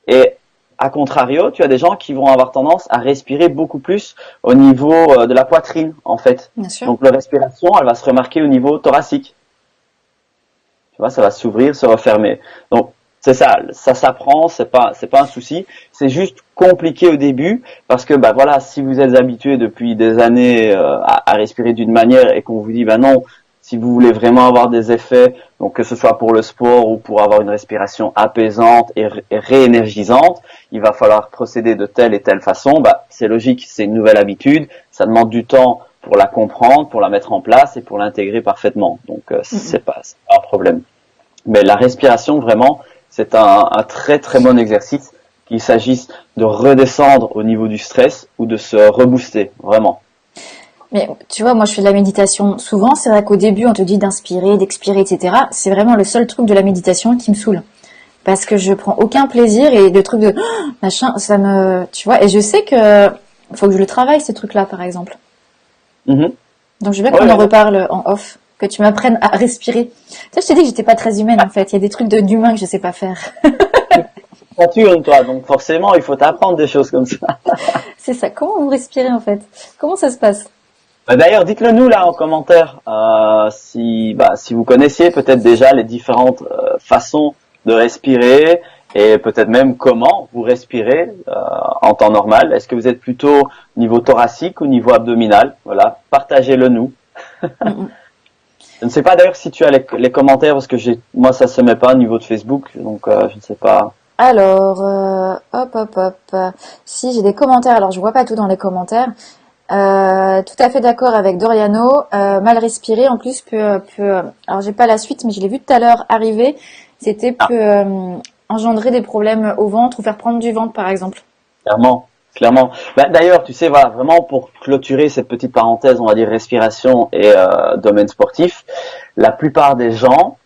Et à contrario, tu as des gens qui vont avoir tendance à respirer beaucoup plus au niveau de la poitrine, en fait. Bien sûr. Donc, la respiration, elle va se remarquer au niveau thoracique. Tu vois, ça va s'ouvrir, se refermer. Donc, c'est ça s'apprend, c'est pas un souci. C'est juste compliqué au début parce que, bah voilà, si vous êtes habitué depuis des années à respirer d'une manière et qu'on vous dit, bah non, si vous voulez vraiment avoir des effets, donc que ce soit pour le sport ou pour avoir une respiration apaisante et réénergisante, il va falloir procéder de telle et telle façon. Bah, c'est logique, c'est une nouvelle habitude, ça demande du temps pour la comprendre, pour la mettre en place et pour l'intégrer parfaitement. Donc c'est pas un problème. Mais la respiration, vraiment, c'est un très très bon exercice, qu'il s'agisse de redescendre au niveau du stress ou de se rebooster, vraiment. Mais tu vois, moi je fais de la méditation souvent. C'est vrai qu'au début on te dit d'inspirer, d'expirer, etc. C'est vraiment le seul truc de la méditation qui me saoule. Parce que je prends aucun plaisir et le truc de machin, ça me... Tu vois, et je sais que faut que je le travaille, ces trucs-là, par exemple. Mm-hmm. Donc je veux bien qu'on en reparle en off, que tu m'apprennes à respirer. Tu sais, je t'ai dit que j'étais pas très humaine en fait. Il y a des trucs d'humain que je sais pas faire. Nature, toi, donc forcément il faut t'apprendre des choses comme ça. C'est ça. Comment vous respirez en fait? Comment ça se passe? D'ailleurs, dites-le nous là en commentaire si vous connaissiez peut-être déjà les différentes façons de respirer et peut-être même comment vous respirez en temps normal. Est-ce que vous êtes plutôt niveau thoracique ou niveau abdominal? Voilà, partagez-le nous. Je ne sais pas d'ailleurs si tu as les commentaires parce que moi ça se met pas au niveau de Facebook, donc je ne sais pas. Alors, hop. Si j'ai des commentaires, alors je vois pas tout dans les commentaires. Tout à fait d'accord avec Doriano. Mal respirer, en plus, alors j'ai pas la suite, mais je l'ai vu tout à l'heure arriver. C'était peut engendrer des problèmes au ventre ou faire prendre du ventre, par exemple. Clairement. Bah, d'ailleurs, tu sais, voilà, vraiment pour clôturer cette petite parenthèse, on va dire respiration et domaine sportif, la plupart des gens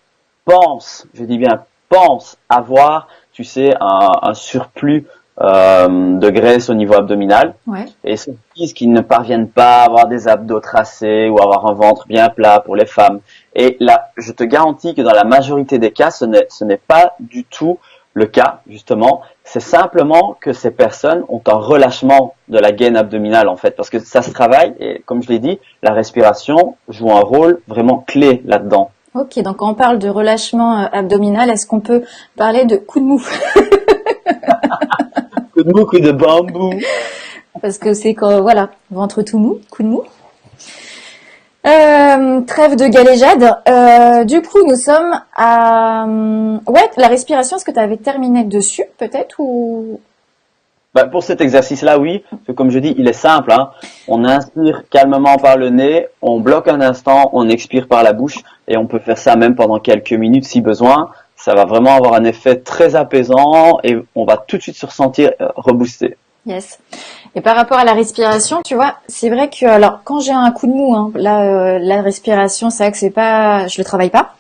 je dis bien pensent avoir, tu sais, un surplus de graisse au niveau abdominal. Ouais. Et se disent qu'ils ne parviennent pas à avoir des abdos tracés ou avoir un ventre bien plat pour les femmes. Et là, je te garantis que dans la majorité des cas, ce n'est pas du tout le cas, justement. C'est simplement que ces personnes ont un relâchement de la gaine abdominale, en fait, parce que ça se travaille et, comme je l'ai dit, la respiration joue un rôle vraiment clé là-dedans. Ok, donc quand on parle de relâchement abdominal, est-ce qu'on peut parler de coup de mou? Coup de mou, coup de bambou. Parce que c'est quand, voilà, ventre tout mou, coup de mou. Trêve de galéjade. Du coup, nous sommes à... Ouais, la respiration, est-ce que tu avais terminé dessus, peut-être, ou... Bah, pour cet exercice-là, oui. Parce que comme je dis, il est simple. Hein. On inspire calmement par le nez, on bloque un instant, on expire par la bouche. Et on peut faire ça même pendant quelques minutes si besoin. Ça va vraiment avoir un effet très apaisant et on va tout de suite se ressentir reboosté. Yes. Et par rapport à la respiration, tu vois, c'est vrai que alors quand j'ai un coup de mou, hein, là, la respiration, c'est vrai que c'est pas, je le travaille pas.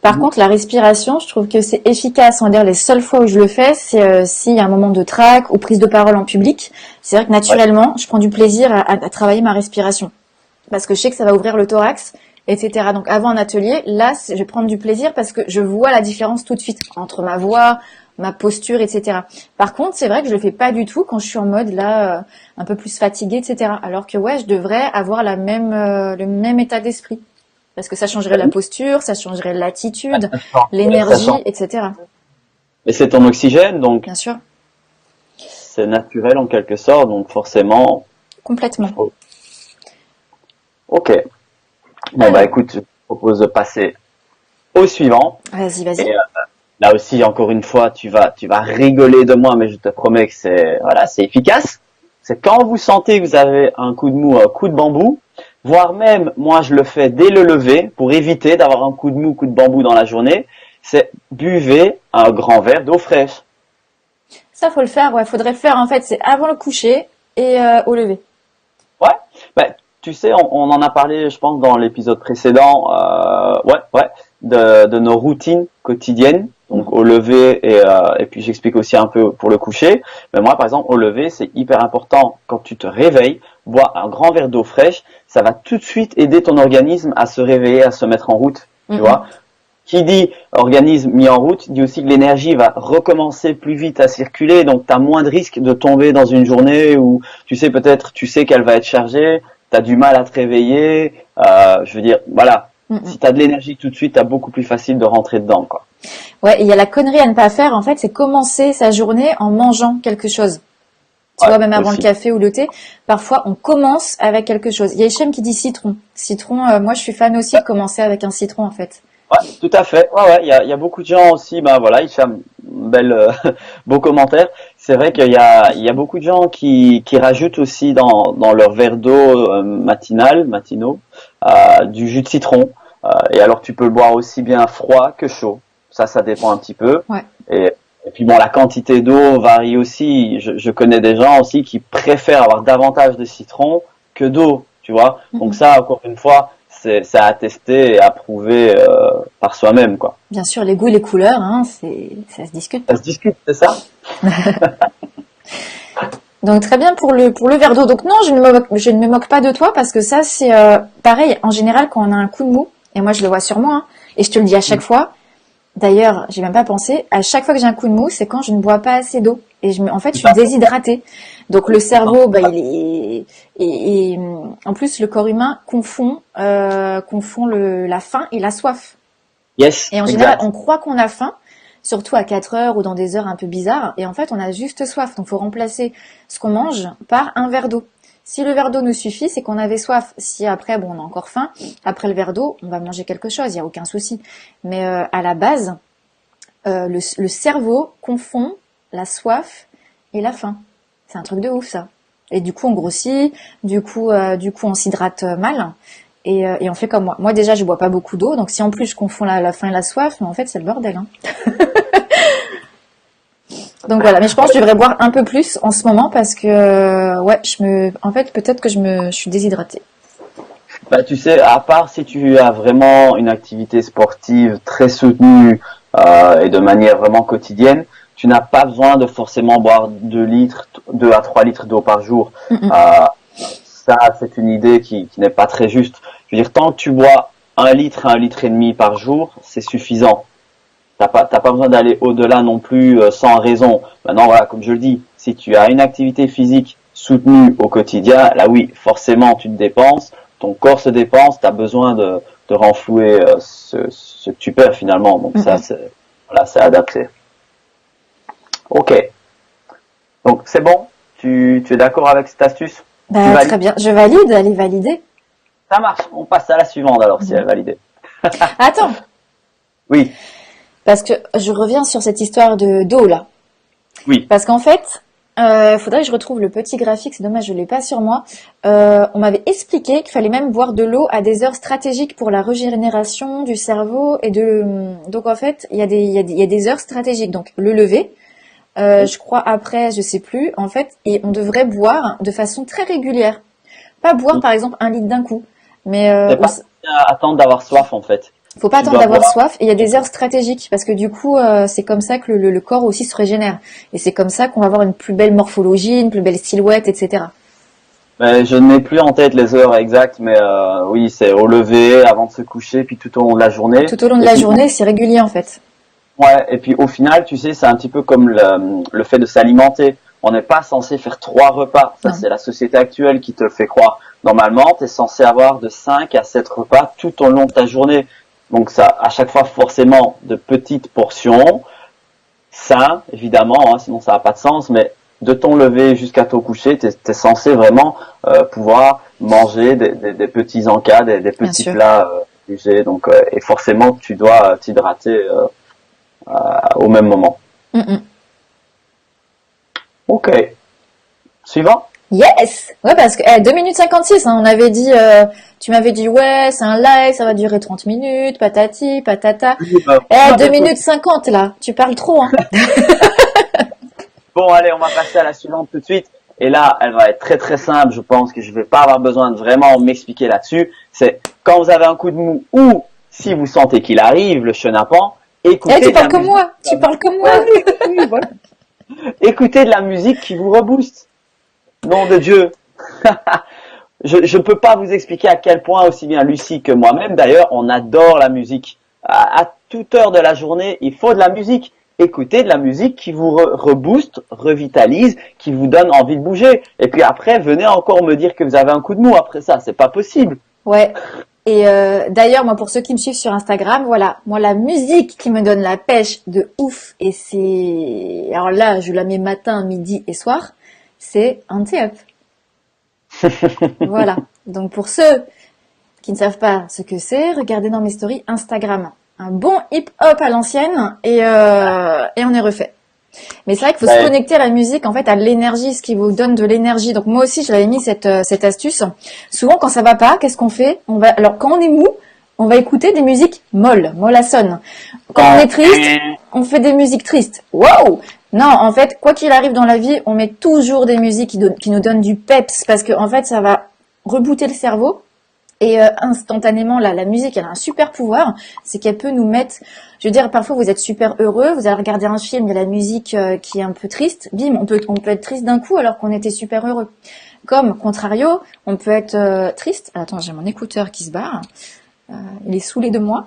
Par contre, la respiration, je trouve que c'est efficace. On va dire les seules fois où je le fais, c'est s'il y a un moment de trac ou prise de parole en public. C'est vrai que naturellement, je prends du plaisir à travailler ma respiration parce que je sais que ça va ouvrir le thorax, etc. Donc avant un atelier, là, je vais prendre du plaisir parce que je vois la différence tout de suite entre ma voix, ma posture, etc. Par contre, c'est vrai que je le fais pas du tout quand je suis en mode là, un peu plus fatiguée, etc. Alors que ouais, je devrais avoir le même état d'esprit. Parce que ça changerait la posture, ça changerait l'attitude, l'énergie, etc. Et c'est ton oxygène, donc bien sûr. C'est naturel en quelque sorte, donc forcément... Complètement. Ok. Bon, bah écoute, je te propose de passer au suivant. Vas-y. Et, là aussi, encore une fois, tu vas rigoler de moi, mais je te promets que c'est efficace. C'est quand vous sentez que vous avez un coup de mou, un coup de bambou, voire même, moi je le fais dès le lever, pour éviter d'avoir un coup de mou, coup de bambou dans la journée, c'est buvez un grand verre d'eau fraîche. Ça, faut le faire, ouais, faudrait le faire, en fait, c'est avant le coucher et au lever. Ouais, bah, tu sais, on en a parlé, je pense, dans l'épisode précédent, de nos routines quotidiennes. Donc au lever et puis j'explique aussi un peu pour le coucher. Mais moi par exemple au lever c'est hyper important quand tu te réveilles, bois un grand verre d'eau fraîche, ça va tout de suite aider ton organisme à se réveiller, à se mettre en route, tu vois. Qui dit organisme mis en route dit aussi que l'énergie va recommencer plus vite à circuler, donc tu as moins de risques de tomber dans une journée où tu sais qu'elle va être chargée, tu as du mal à te réveiller, je veux dire voilà. Si tu as de l'énergie tout de suite, tu as beaucoup plus facile de rentrer dedans, quoi. Ouais, il y a la connerie à ne pas faire, en fait, c'est commencer sa journée en mangeant quelque chose. Tu vois, même avant le café ou le thé, parfois on commence avec quelque chose. Il y a Hichem qui dit citron. Citron, moi je suis fan aussi de commencer avec un citron, en fait. Ouais, tout à fait. Ouais, il y a beaucoup de gens aussi, ben voilà, Hicham, beau commentaire. C'est vrai qu'il y a beaucoup de gens qui rajoutent aussi dans leur verre d'eau matinaux, du jus de citron. Et alors tu peux le boire aussi bien froid que chaud. Ça dépend un petit peu. Ouais. Et puis bon, la quantité d'eau varie aussi. Je connais des gens aussi qui préfèrent avoir davantage de citron que d'eau, tu vois. Donc ça, encore une fois, c'est à tester et à prouver par soi-même, quoi. Bien sûr, les goûts et les couleurs, hein, ça se discute. Ça se discute, c'est ça? Donc très bien pour le verre d'eau. Donc non, je ne me moque pas de toi parce que ça c'est pareil. En général, quand on a un coup de mou, et moi je le vois sur moi, hein, et je te le dis à chaque fois. D'ailleurs, j'ai même pas pensé. À chaque fois que j'ai un coup de mou, c'est quand je ne bois pas assez d'eau et en fait, je suis déshydratée. Donc le cerveau, il est et en plus le corps humain confond la faim et la soif. Yes. Et en général, on croit qu'on a faim, surtout à 4 heures ou dans des heures un peu bizarres, et en fait, on a juste soif. Donc, faut remplacer ce qu'on mange par un verre d'eau. Si le verre d'eau nous suffit, c'est qu'on avait soif. Si après, bon, on a encore faim, après le verre d'eau, on va manger quelque chose, il n'y a aucun souci. Mais à la base, le cerveau confond la soif et la faim. C'est un truc de ouf, ça. Et du coup, on grossit, du coup, on s'hydrate mal. Et on fait comme moi. Moi, déjà, je bois pas beaucoup d'eau. Donc, si en plus, je confonds la faim et la soif, mais en fait, c'est le bordel, hein. Donc, voilà. Mais je pense que je devrais boire un peu plus en ce moment parce que, ouais, en fait, peut-être que je suis déshydratée. Bah, tu sais, à part si tu as vraiment une activité sportive très soutenue, et de manière vraiment quotidienne, tu n'as pas besoin de forcément boire 2 à 3 litres d'eau par jour. Ça, c'est une idée qui n'est pas très juste. Je veux dire, tant que tu bois 1 litre à 1 litre et demi par jour, c'est suffisant. T'as pas besoin d'aller au-delà non plus sans raison. Maintenant, voilà, comme je le dis, si tu as une activité physique soutenue au quotidien, là oui, forcément, tu te dépenses, ton corps se dépense, tu as besoin de renflouer ce que tu perds finalement. Donc ça, c'est adapté. Ok. Donc c'est bon. Tu es d'accord avec cette astuce? Bah, très bien. Je valide. Allez, valider. Ça marche. On passe à la suivante alors, si elle est validée. Attends. Oui. Parce que je reviens sur cette histoire d'eau là. Oui. Parce qu'en fait, faudrait que je retrouve le petit graphique. C'est dommage, je l'ai pas sur moi. On m'avait expliqué qu'il fallait même boire de l'eau à des heures stratégiques pour la régénération du cerveau donc en fait, il y a des heures stratégiques. Donc le lever. Je crois après, je sais plus, en fait, et on devrait boire de façon très régulière. Pas boire, par exemple, 1 litre d'un coup. Mais, pas attendre d'avoir soif, en fait. Faut pas attendre d'avoir soif, et il y a des heures stratégiques, parce que du coup, c'est comme ça que le corps aussi se régénère. Et c'est comme ça qu'on va avoir une plus belle morphologie, une plus belle silhouette, etc. Je n'ai plus en tête les heures exactes, mais oui, c'est au lever, avant de se coucher, puis tout au long de la journée. Tout au long de la journée, c'est régulier, en fait. Ouais, et puis au final, tu sais, c'est un petit peu comme le fait de s'alimenter. On n'est pas censé faire 3 repas. Ça, c'est la société actuelle qui te le fait croire. Normalement, tu es censé avoir de 5 à 7 repas tout au long de ta journée. Donc ça, à chaque fois, forcément, de petites portions. Ça, évidemment, hein, sinon ça n'a pas de sens, mais de ton lever jusqu'à ton coucher, tu es censé vraiment pouvoir manger des petits encas, des petits plats légers. Donc, et forcément, tu dois t'hydrater au même moment. Ok. Suivant? Yes! Ouais, parce que 2 minutes 56, hein, on avait dit, tu m'avais dit, ouais, c'est un live, ça va durer 30 minutes, patati, patata. 2 minutes 50, là, tu parles trop, hein. Bon, allez, on va passer à la suivante tout de suite. Et là, elle va être très très simple, je pense que je vais pas avoir besoin de vraiment m'expliquer là-dessus. C'est quand vous avez un coup de mou ou si vous sentez qu'il arrive, le chenapan, Eh, Écoutez tu de la parles comme musique. moi, tu parles comme moi. Oui, oui, voilà. Écoutez de la musique qui vous rebooste. Nom de Dieu. Je ne peux pas vous expliquer à quel point, aussi bien Lucie que moi-même, d'ailleurs, on adore la musique. À toute heure de la journée, il faut de la musique. Écoutez de la musique qui vous rebooste, revitalise, qui vous donne envie de bouger. Et puis après, venez encore me dire que vous avez un coup de mou après ça. C'est pas possible. Ouais. Et d'ailleurs, moi, pour ceux qui me suivent sur Instagram, voilà, moi, la musique qui me donne la pêche de ouf, et c'est... Alors là, je la mets matin, midi et soir, c'est Anti-Up. Voilà. Donc pour ceux qui ne savent pas ce que c'est, regardez dans mes stories Instagram. Un bon hip-hop à l'ancienne et on est refait. Mais c'est vrai qu'il faut se Ben, connecter à la musique, en fait, à l'énergie, ce qui vous donne de l'énergie. Donc moi aussi, je l'avais mis cette astuce. Souvent, quand ça va pas, qu'est-ce qu'on fait? Alors quand on est mou, on va écouter des musiques mollassonnes. Quand on est triste, on fait des musiques tristes. Wow! Non, en fait, quoi qu'il arrive dans la vie, on met toujours des musiques qui nous donnent du peps parce que en fait, ça va rebooter le cerveau. Et instantanément, la musique, elle a un super pouvoir, c'est qu'elle peut nous mettre, je veux dire, parfois vous êtes super heureux, vous allez regarder un film, il y a la musique qui est un peu triste, bim, on peut être triste d'un coup alors qu'on était super heureux. Comme, contrario, on peut être triste. Attends, j'ai mon écouteur qui se barre, il est saoulé de moi.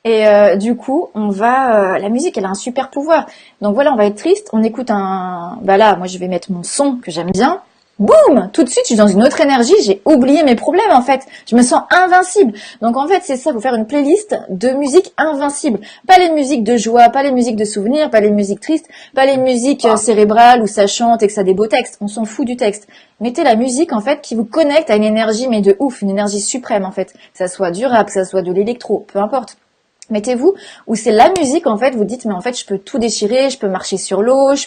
Et du coup, la musique, elle a un super pouvoir. Donc voilà, on va être triste, on écoute bah là, moi je vais mettre mon son que j'aime bien. Boum! Tout de suite, je suis dans une autre énergie, j'ai oublié mes problèmes en fait. Je me sens invincible. Donc en fait, c'est ça, faut faire une playlist de musique invincible. Pas les musiques de joie, pas les musiques de souvenirs, pas les musiques tristes, pas les musiques cérébrales où ça chante et que ça a des beaux textes. On s'en fout du texte. Mettez la musique en fait qui vous connecte à une énergie, mais de ouf, une énergie suprême en fait. Que ça soit du rap, que ça soit de l'électro, peu importe. Mettez-vous où c'est la musique en fait, vous dites mais en fait je peux tout déchirer, je peux marcher sur l'eau, je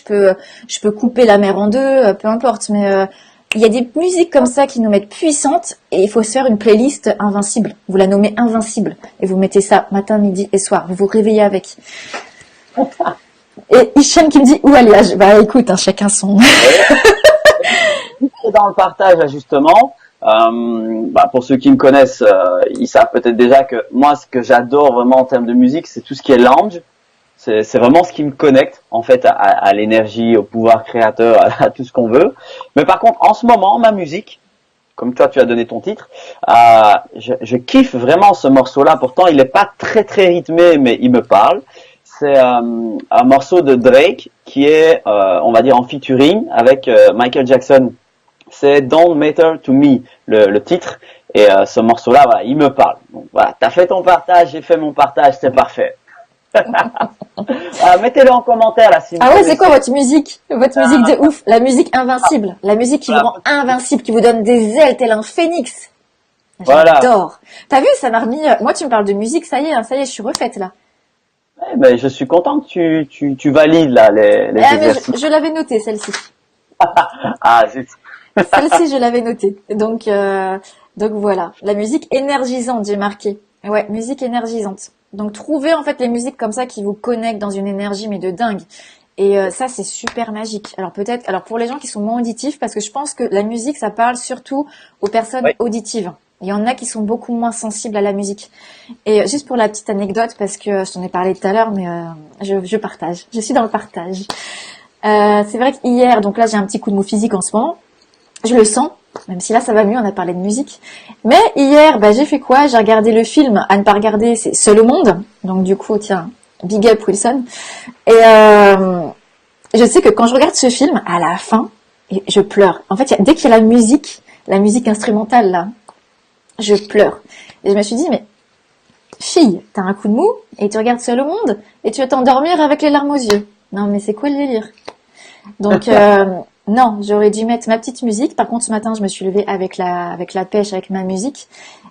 peux couper la mer en deux, peu importe. Mais il y a des musiques comme ça qui nous mettent puissantes et il faut se faire une playlist invincible. Vous la nommez invincible et vous mettez ça matin, midi et soir. Vous vous réveillez avec. Et Hichem qui me dit où aller? Bah écoute, hein, chacun son. dans le partage, justement, pour ceux qui me connaissent, ils savent peut-être déjà que moi, ce que j'adore vraiment en termes de musique, c'est tout ce qui est lounge. C'est vraiment ce qui me connecte en fait à l'énergie, au pouvoir créateur, à tout ce qu'on veut. Mais par contre, en ce moment, ma musique, comme toi tu as donné ton titre, je kiffe vraiment ce morceau-là. Pourtant, il n'est pas très très rythmé, mais il me parle. C'est un morceau de Drake qui est, on va dire, en featuring avec Michael Jackson. C'est Don't Matter to Me, le titre. Et ce morceau-là, voilà, il me parle. Donc voilà, t'as fait ton partage, j'ai fait mon partage, c'est parfait. Mettez-le en commentaire là si vous Ah ouais, connaissez. c'est quoi votre musique? Votre musique de ouf, la musique invincible, la musique qui vous rend invincible, qui vous donne des ailes tel un phénix. Voilà. J'adore. T'as vu, ça m'a remis. Moi, tu me parles de musique, ça y est, je suis refaite là. Eh ben, je suis content que tu valides là les Mais exercices. je l'avais notée celle-ci. Ah, zut. Celle-ci, je l'avais notée. Donc voilà, la musique énergisante, j'ai marqué. Ouais, musique énergisante. Donc trouvez en fait les musiques comme ça qui vous connectent dans une énergie mais de dingue. Et ça c'est super magique. Alors pour les gens qui sont moins auditifs, parce que je pense que la musique ça parle surtout aux personnes auditives. Il y en a qui sont beaucoup moins sensibles à la musique. Et juste pour la petite anecdote, parce que je t'en ai parlé tout à l'heure, mais je partage. Je suis dans le partage. C'est vrai qu'hier, donc là j'ai un petit coup de mou physique en ce moment. Je le sens, même si là ça va mieux, on a parlé de musique. Mais hier, j'ai fait quoi? J'ai regardé le film à ne pas regarder, c'est Seul au monde. Donc du coup, tiens, big up Wilson. Et je sais que quand je regarde ce film, à la fin, je pleure. En fait, dès qu'il y a la musique instrumentale là, je pleure. Et je me suis dit, mais fille, t'as un coup de mou et tu regardes Seul au monde et tu vas t'endormir avec les larmes aux yeux. Non mais c'est quoi le délire? Donc non, j'aurais dû mettre ma petite musique. Par contre, ce matin, je me suis levée avec la pêche, avec ma musique.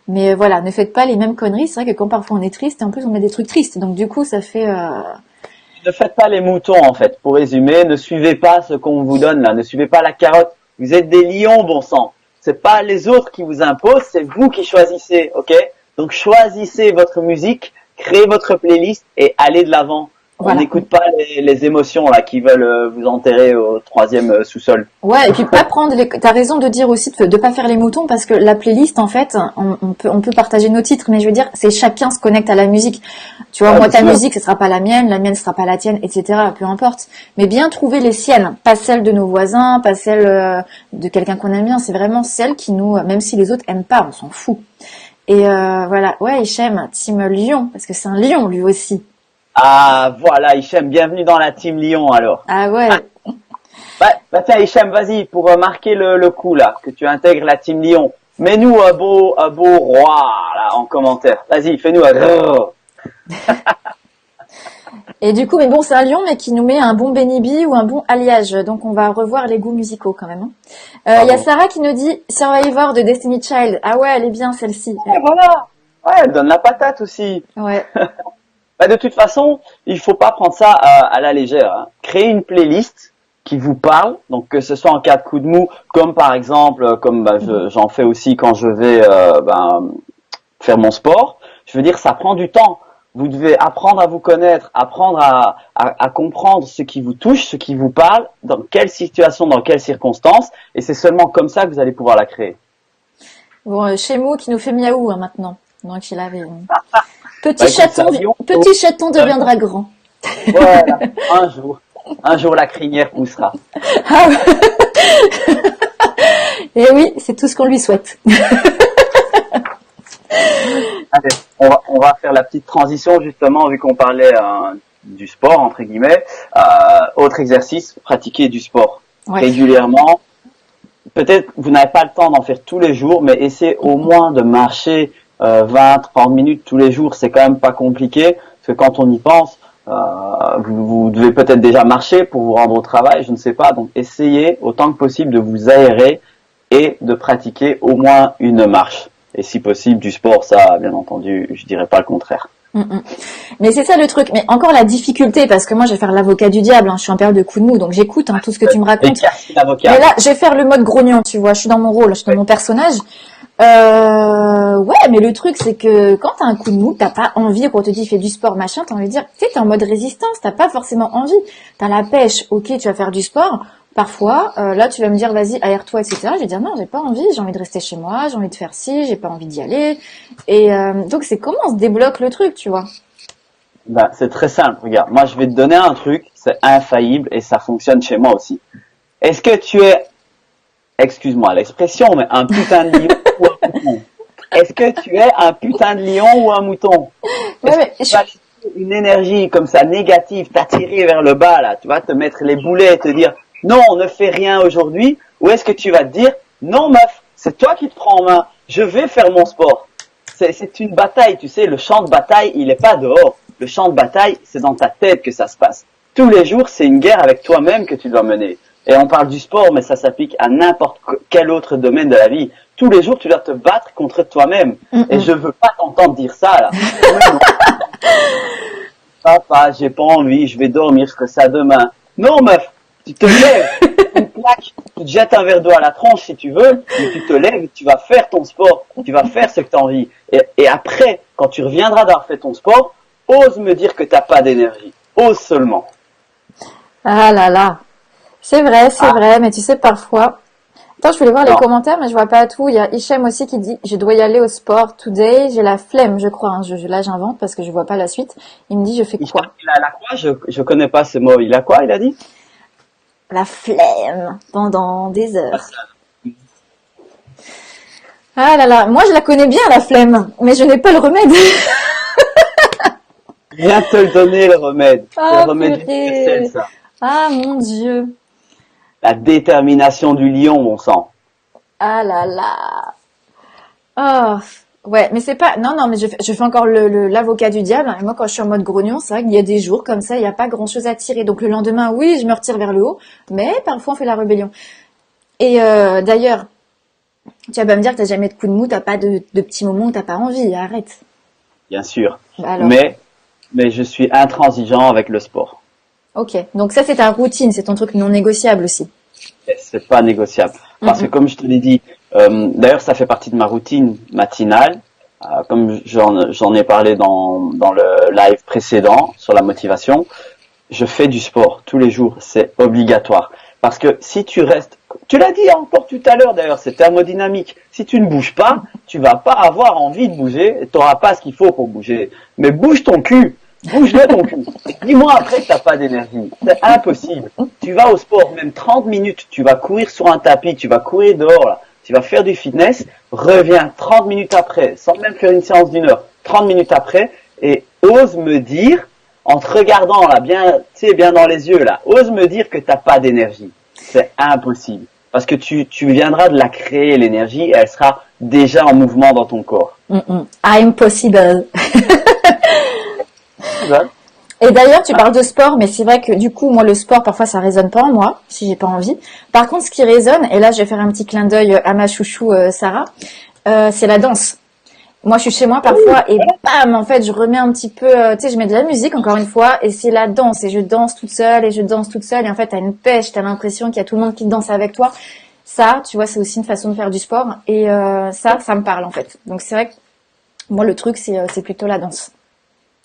Mais voilà, ne faites pas les mêmes conneries. C'est vrai que quand parfois on est triste, en plus on met des trucs tristes. Donc du coup, ça fait... Ne faites pas les moutons en fait. Pour résumer, ne suivez pas ce qu'on vous donne là. Ne suivez pas la carotte. Vous êtes des lions, bon sang. C'est pas les autres qui vous imposent, c'est vous qui choisissez, ok? Donc choisissez votre musique, créez votre playlist et allez de l'avant. On Voilà. n'écoute pas les émotions là qui veulent vous enterrer au troisième sous-sol. Ouais, et puis pas prendre les... T'as raison de dire aussi de pas faire les moutons parce que la playlist, en fait, on peut partager nos titres, mais je veux dire, c'est chacun se connecte à la musique. Tu vois, Ouais, moi, bien ta sûr. musique, ce sera pas la mienne, ce sera pas la tienne, etc. Peu importe. Mais bien trouver les siennes, pas celles de nos voisins, pas celles de quelqu'un qu'on aime bien. C'est vraiment celles qui nous, même si les autres aiment pas, on s'en fout. Et voilà, ouais, Hichem, Team Lyon, parce que c'est un lion lui aussi. Ah voilà, Hichem, bienvenue dans la team Lyon alors. Ah ouais, Bah tiens Hichem, vas-y, pour marquer le coup là, que tu intègres la team Lyon, mets-nous un beau roi là en commentaire. Vas-y, fais-nous un grrr. et du coup, mais bon, c'est un lion, mais qui nous met un bon Benny B ou un bon alliage. Donc, on va revoir les goûts musicaux quand même. Il y a Bravo. Sarah qui nous dit Survivor de Destiny Child. Ah ouais, elle est bien celle-ci. Et voilà. Ouais, elle donne la patate aussi. Ouais. Bah, de toute façon, il faut pas prendre ça à la légère, hein. Créez une playlist qui vous parle, donc que ce soit en cas de coup de mou, comme par exemple, comme j'en fais aussi quand je vais faire mon sport. Je veux dire, ça prend du temps. Vous devez apprendre à vous connaître, apprendre à comprendre ce qui vous touche, ce qui vous parle, dans quelle situation, dans quelles circonstances, et c'est seulement comme ça que vous allez pouvoir la créer. Bon, Shemo qui nous fait miaou hein, maintenant. Donc, il avait... Bah, écoute, ça, Lyon, Petit chaton deviendra grand. voilà, un jour la crinière poussera. Ah ouais. Et oui, c'est tout ce qu'on lui souhaite. Allez, on va faire la petite transition justement, vu qu'on parlait du sport, entre guillemets. Autre exercice, pratiquer du sport Ouais. régulièrement. Peut-être vous n'avez pas le temps d'en faire tous les jours, mais essayez au moins de marcher 20, 30 minutes tous les jours. C'est quand même pas compliqué, parce que quand on y pense, vous devez peut-être déjà marcher pour vous rendre au travail, je ne sais pas. Donc essayez autant que possible de vous aérer et de pratiquer au moins une marche. Et si possible, du sport, ça, bien entendu, je dirais pas le contraire. Mais c'est ça le truc. Mais encore la difficulté, parce que moi, je vais faire l'avocat du diable. Hein. Je suis en période de coup de mou, donc j'écoute tout ce que tu me Et racontes. casse l'avocat. Mais là, je vais faire le mode grognon, tu vois. Je suis dans mon rôle, je suis dans mon personnage. Ouais, mais le truc, c'est que quand t'as un coup de mou, t'as pas envie, quand on te dit fais du sport, machin, t'as envie de dire, tu sais, t'es en mode résistance, t'as pas forcément envie. T'as la pêche, ok, tu vas faire du sport. Parfois, là, tu vas me dire, vas-y, aère-toi, etc. Je vais dire, non, j'ai pas envie, j'ai envie de rester chez moi, j'ai envie de faire ci, j'ai pas envie d'y aller. Et donc, c'est comment on se débloque le truc, tu vois. Ben, c'est très simple, regarde. Moi, je vais te donner un truc, c'est infaillible et ça fonctionne chez moi aussi. Est-ce que tu es, excuse-moi l'expression, mais un putain de lion ou un mouton? Est-ce que tu es un putain de lion ou un mouton? Ouais, Est-ce mais que tu vas laisser une énergie comme ça négative t'attirer vers le bas là, tu vas te mettre les boulets et te dire non, on ne fait rien aujourd'hui, ou est-ce que tu vas te dire non meuf, c'est toi qui te prends en main, je vais faire mon sport. C'est une bataille, tu sais, le champ de bataille, il est pas dehors. Le champ de bataille, c'est dans ta tête que ça se passe. Tous les jours, c'est une guerre avec toi-même que tu dois mener. Et on parle du sport, mais ça s'applique à n'importe quel autre domaine de la vie. Tous les jours, tu dois te battre contre toi-même. Et je veux pas t'entendre dire ça, là. Non. Papa, j'ai pas envie, je vais dormir, je ferai ça demain. Non, meuf, tu te lèves, une plaque, tu te jettes un verre d'eau à la tronche si tu veux, mais tu te lèves, tu vas faire ton sport, tu vas faire ce que tu as envie. Et après, quand tu reviendras d'avoir fait ton sport, ose me dire que t'as pas d'énergie. Ose seulement. Ah là là. C'est vrai, mais tu sais, parfois... Attends, je voulais voir les Non. commentaires, mais je vois pas tout. Il y a Hichem aussi qui dit, je dois y aller au sport today, j'ai la flemme, je crois. Hein. Là, j'invente parce que je vois pas la suite. Il me dit, je fais quoi? Il a quoi? Je connais pas ce mot. Il a quoi, il a dit? La flemme pendant des heures. Ah là là, moi je la connais bien la flemme, mais je n'ai pas le remède. Viens te le donner, le remède. C'est Ah le remède purée. universel, ça. Ah mon Dieu. La détermination du lion, mon sang. Ah là là. Oh, ouais, mais c'est pas. Non, non, mais je fais encore l'avocat du diable. Et moi, quand je suis en mode grognon, c'est vrai qu'il y a des jours comme ça, il n'y a pas grand-chose à tirer. Donc le lendemain, oui, je me retire vers le haut, mais parfois on fait la rébellion. Et d'ailleurs, tu vas pas me dire que t'as jamais de coup de mou, t'as pas de petits moments où t'as pas envie. Arrête. Bien sûr. Bah alors. Mais je suis intransigeant avec le sport. Ok. Donc ça, c'est ta routine, c'est ton truc non négociable aussi. Et c'est pas négociable. Parce que comme je te l'ai dit, d'ailleurs ça fait partie de ma routine matinale. Comme j'en ai parlé dans le live précédent sur la motivation, je fais du sport tous les jours, c'est obligatoire. Parce que si tu restes, tu l'as dit encore tout à l'heure d'ailleurs, c'est thermodynamique. Si tu ne bouges pas, tu vas pas avoir envie de bouger, tu n'auras pas ce qu'il faut pour bouger. Mais bouge ton cul, bouge-le ton cul. Dis-moi après que t'as pas d'énergie. C'est impossible. Tu vas au sport, même 30 minutes, tu vas courir sur un tapis, tu vas courir dehors, là, tu vas faire du fitness, reviens 30 minutes après, sans même faire une séance d'une heure, 30 minutes après, et ose me dire, en te regardant là, bien, tu sais, bien dans les yeux là, ose me dire que t'as pas d'énergie. C'est impossible. Parce que tu viendras de la créer, l'énergie, et elle sera déjà en mouvement dans ton corps. Impossible. Et d'ailleurs, tu parles de sport, mais c'est vrai que du coup, moi, le sport, parfois, ça résonne pas en moi, si j'ai pas envie. Par contre, ce qui résonne, et là, je vais faire un petit clin d'œil à ma chouchou Sarah, c'est la danse. Moi, je suis chez moi parfois et bam, en fait, je remets un petit peu, tu sais, je mets de la musique encore une fois et c'est la danse et je danse toute seule et je danse toute seule et en fait, t'as une pêche, t'as l'impression qu'il y a tout le monde qui danse avec toi. Ça, tu vois, c'est aussi une façon de faire du sport et ça me parle en fait. Donc c'est vrai que moi, le truc, c'est plutôt la danse.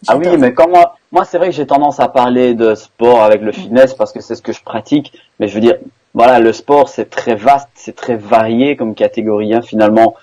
Ah oui, mais quand moi c'est vrai que j'ai tendance à parler de sport avec le fitness parce que c'est ce que je pratique. Mais je veux dire, voilà, le sport c'est très vaste, c'est très varié comme catégorie. Hein, finalement,